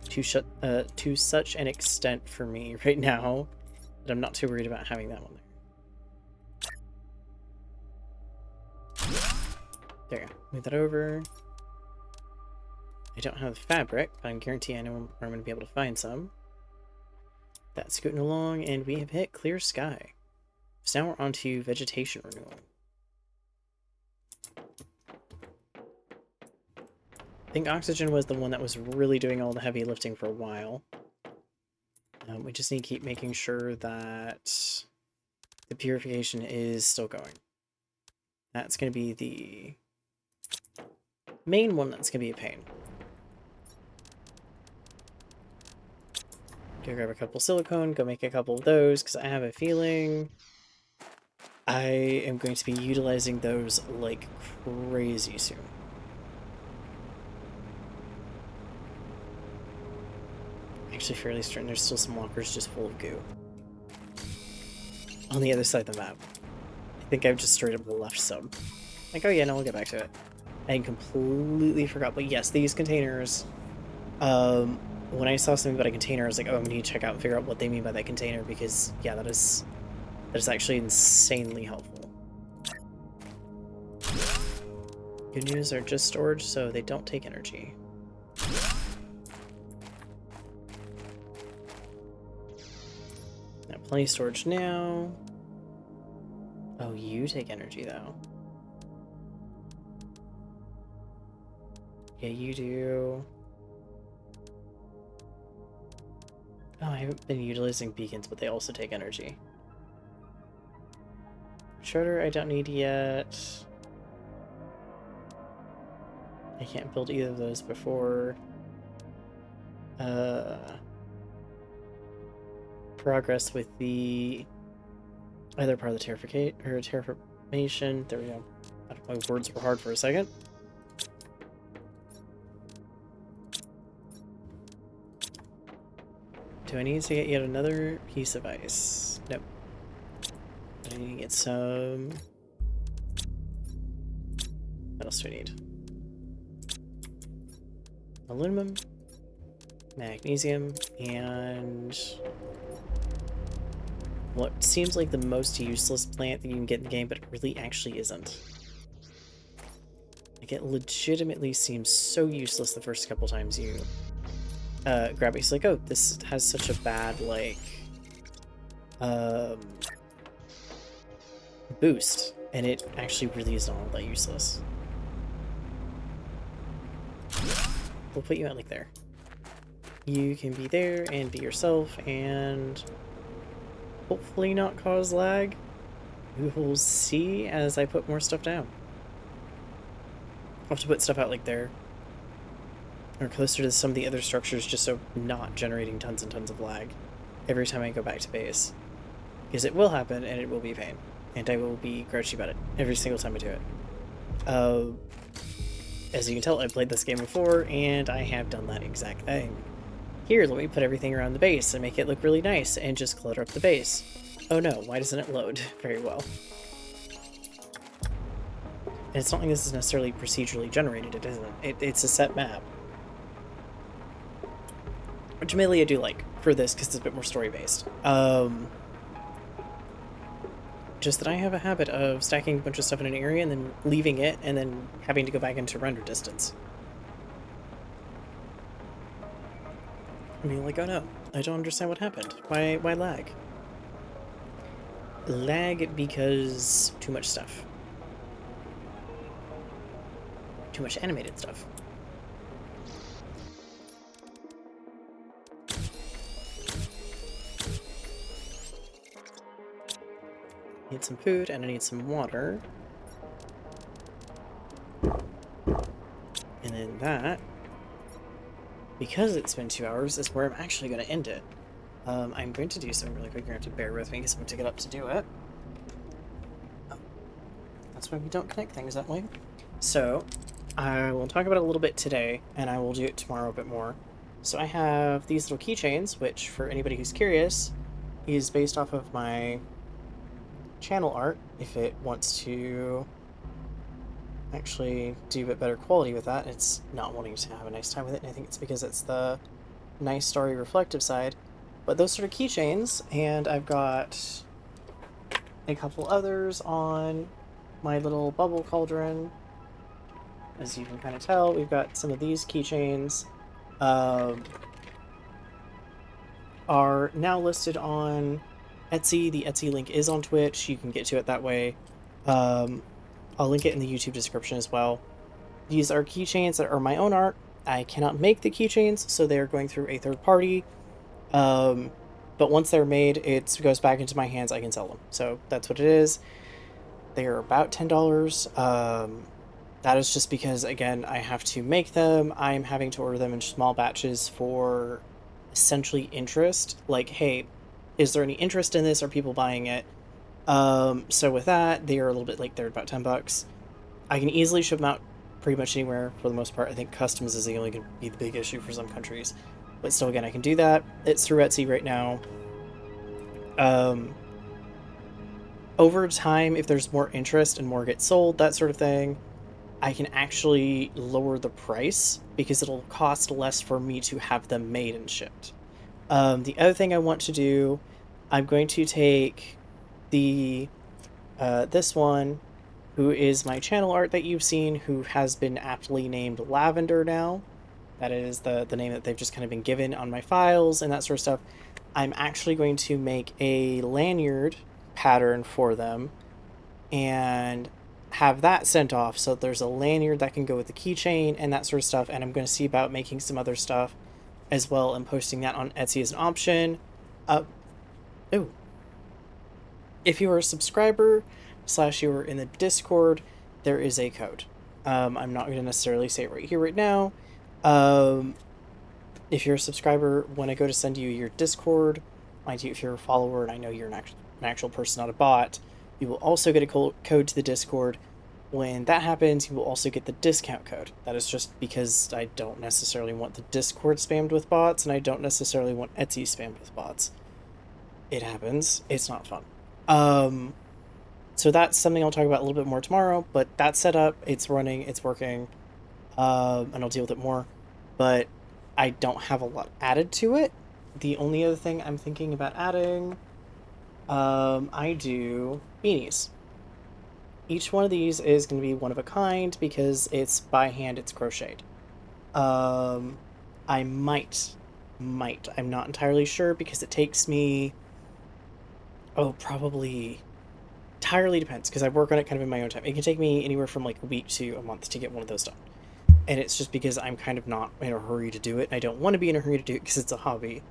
to such an extent for me right now that I'm not too worried about having that one there. There you go. Move that over. I don't have the fabric, but I'm guaranteed I know where I'm going to be able to find some. That's scooting along, and we have hit clear sky. So now we're on to vegetation renewal. I think oxygen was the one that was really doing all the heavy lifting for a while. We just need to keep making sure that the purification is still going. That's going to be the main one that's going to be a pain. Go grab a couple silicone, go make a couple of those, because I have a feeling I am going to be utilizing those like crazy soon. Actually fairly certain there's still some lockers just full of goo. On the other side of the map. I think I've just straight up left some. Like, oh yeah, no, we'll get back to it. I completely forgot, but yes, these containers, when I saw something about a container, I was like, oh, I'm gonna need to check out and figure out what they mean by that container, because yeah, that is actually insanely helpful. Good news, they're just storage, so they don't take energy. Now, plenty of storage now. Oh, you take energy, though. Yeah, you do. Oh, I haven't been utilizing beacons, but they also take energy. Shredder, I don't need yet. I can't build either of those before progress with the other part of the terraformation. There we go. I don't know, words were hard for a second. Do I need to get yet another piece of ice? Nope. I need to get some... What else do I need? Aluminum, magnesium, and what seems like the most useless plant that you can get in the game, but it really actually isn't. Like, it legitimately seems so useless the first couple times you grab it. It's like, oh, this has such a bad, like, boost, and it actually really is not all that useless. We'll put you out like there. You can be there and be yourself and hopefully not cause lag. We will see as I put more stuff down. I'll have to put stuff out like there. Or closer to some of the other structures just so I'm not generating tons and tons of lag every time I go back to base. Because it will happen and it will be a pain. And I will be grouchy about it every single time I do it. As you can tell, I've played this game before, and I have done that exact thing. Here, let me put everything around the base and make it look really nice, and just clutter up the base. Oh no, why doesn't it load very well? And it's not like this is necessarily procedurally generated, it isn't. It's a set map. Which mainly I do like for this, because it's a bit more story-based. Just that I have a habit of stacking a bunch of stuff in an area and then leaving it and then having to go back into render distance. I mean, like, oh no, I don't understand what happened. Why lag? Lag because too much stuff. Too much animated stuff. Need some food, and I need some water. And then that, because it's been 2 hours, is where I'm actually going to end it. I'm going to do something really quick. You're going to have to bear with me because I'm going to get up to do it. Oh, that's why we don't connect things that way. So, I will talk about it a little bit today, and I will do it tomorrow a bit more. So I have these little keychains, which, for anybody who's curious, is based off of my channel art if it wants to actually do a bit better quality with that. It's not wanting to have a nice time with it, and I think it's because it's the nice starry reflective side. But those sort of keychains, and I've got a couple others on my little bubble cauldron. As you can kind of tell, we've got some of these keychains um, are now listed on Etsy. The Etsy link is on Twitch. You can get to it that way. Um, I'll link it in the YouTube description as well. These are keychains that are my own art. I cannot make the keychains, so they're going through a third party. Um, but once they're made, it goes back into my hands. I can sell them. So that's what it is. They are about $10. That is just because, again, I have to make them. I'm having to order them in small batches for essentially interest. Like, hey, is there any interest in this? Are people buying it? So with that, they are a little bit like they're about $10. I can easily ship them out pretty much anywhere for the most part. I think customs is the only going to be the big issue for some countries. But still, again, I can do that. It's through Etsy right now. Um, Over time, if there's more interest and more get sold, that sort of thing, I can actually lower the price because it'll cost less for me to have them made and shipped. The other thing I want to do, I'm going to take the this one, who is my channel art that you've seen, who has been aptly named Lavender now. That is the name that they've just kind of been given on my files and that sort of stuff. I'm actually going to make a lanyard pattern for them and have that sent off so there's a lanyard that can go with the keychain and that sort of stuff. And I'm going to see about making some other stuff as well and posting that on Etsy as an option. Oh, if you are a subscriber / you are in the Discord, there is a code. I'm not going to necessarily say it right here, right now. If you're a subscriber, when I go to send you your Discord, mind you, if you're a follower and I know you're an actual person, not a bot, you will also get a code to the Discord. When that happens, you will also get the discount code. That is just because I don't necessarily want the Discord spammed with bots, and I don't necessarily want Etsy spammed with bots. It happens. It's not fun. So that's something I'll talk about a little bit more tomorrow, but that's set up, it's running, it's working, and I'll deal with it more. But I don't have a lot added to it. The only other thing I'm thinking about adding, I do beanies. Each one of these is going to be one of a kind because it's by hand, it's crocheted. I might, I'm not entirely sure because it takes me, probably, entirely depends because I work on it kind of in my own time. It can take me anywhere from like a week to a month to get one of those done. And it's just because I'm kind of not in a hurry to do it. I don't want to be in a hurry to do it because it's a hobby.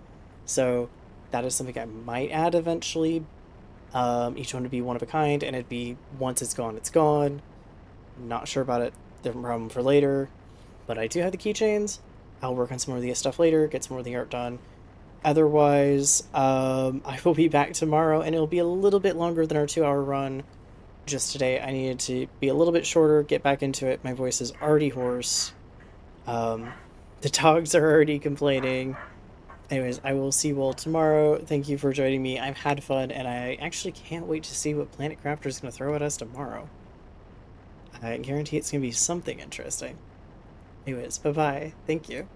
So that is something I might add eventually. Each one would be one of a kind, and it'd be once it's gone, it's gone. Not sure about it. Different problem for later. But I do have the keychains. I'll work on some more of the stuff later, get some more of the art done. Otherwise, I will be back tomorrow, and it'll be a little bit longer than our 2-hour run. Just today, I needed to be a little bit shorter, get back into it. My voice is already hoarse. The dogs are already complaining. Anyways, I will see you all tomorrow. Thank you for joining me. I've had fun, and I actually can't wait to see what Planet Crafter is going to throw at us tomorrow. I guarantee it's going to be something interesting. Anyways, bye-bye. Thank you.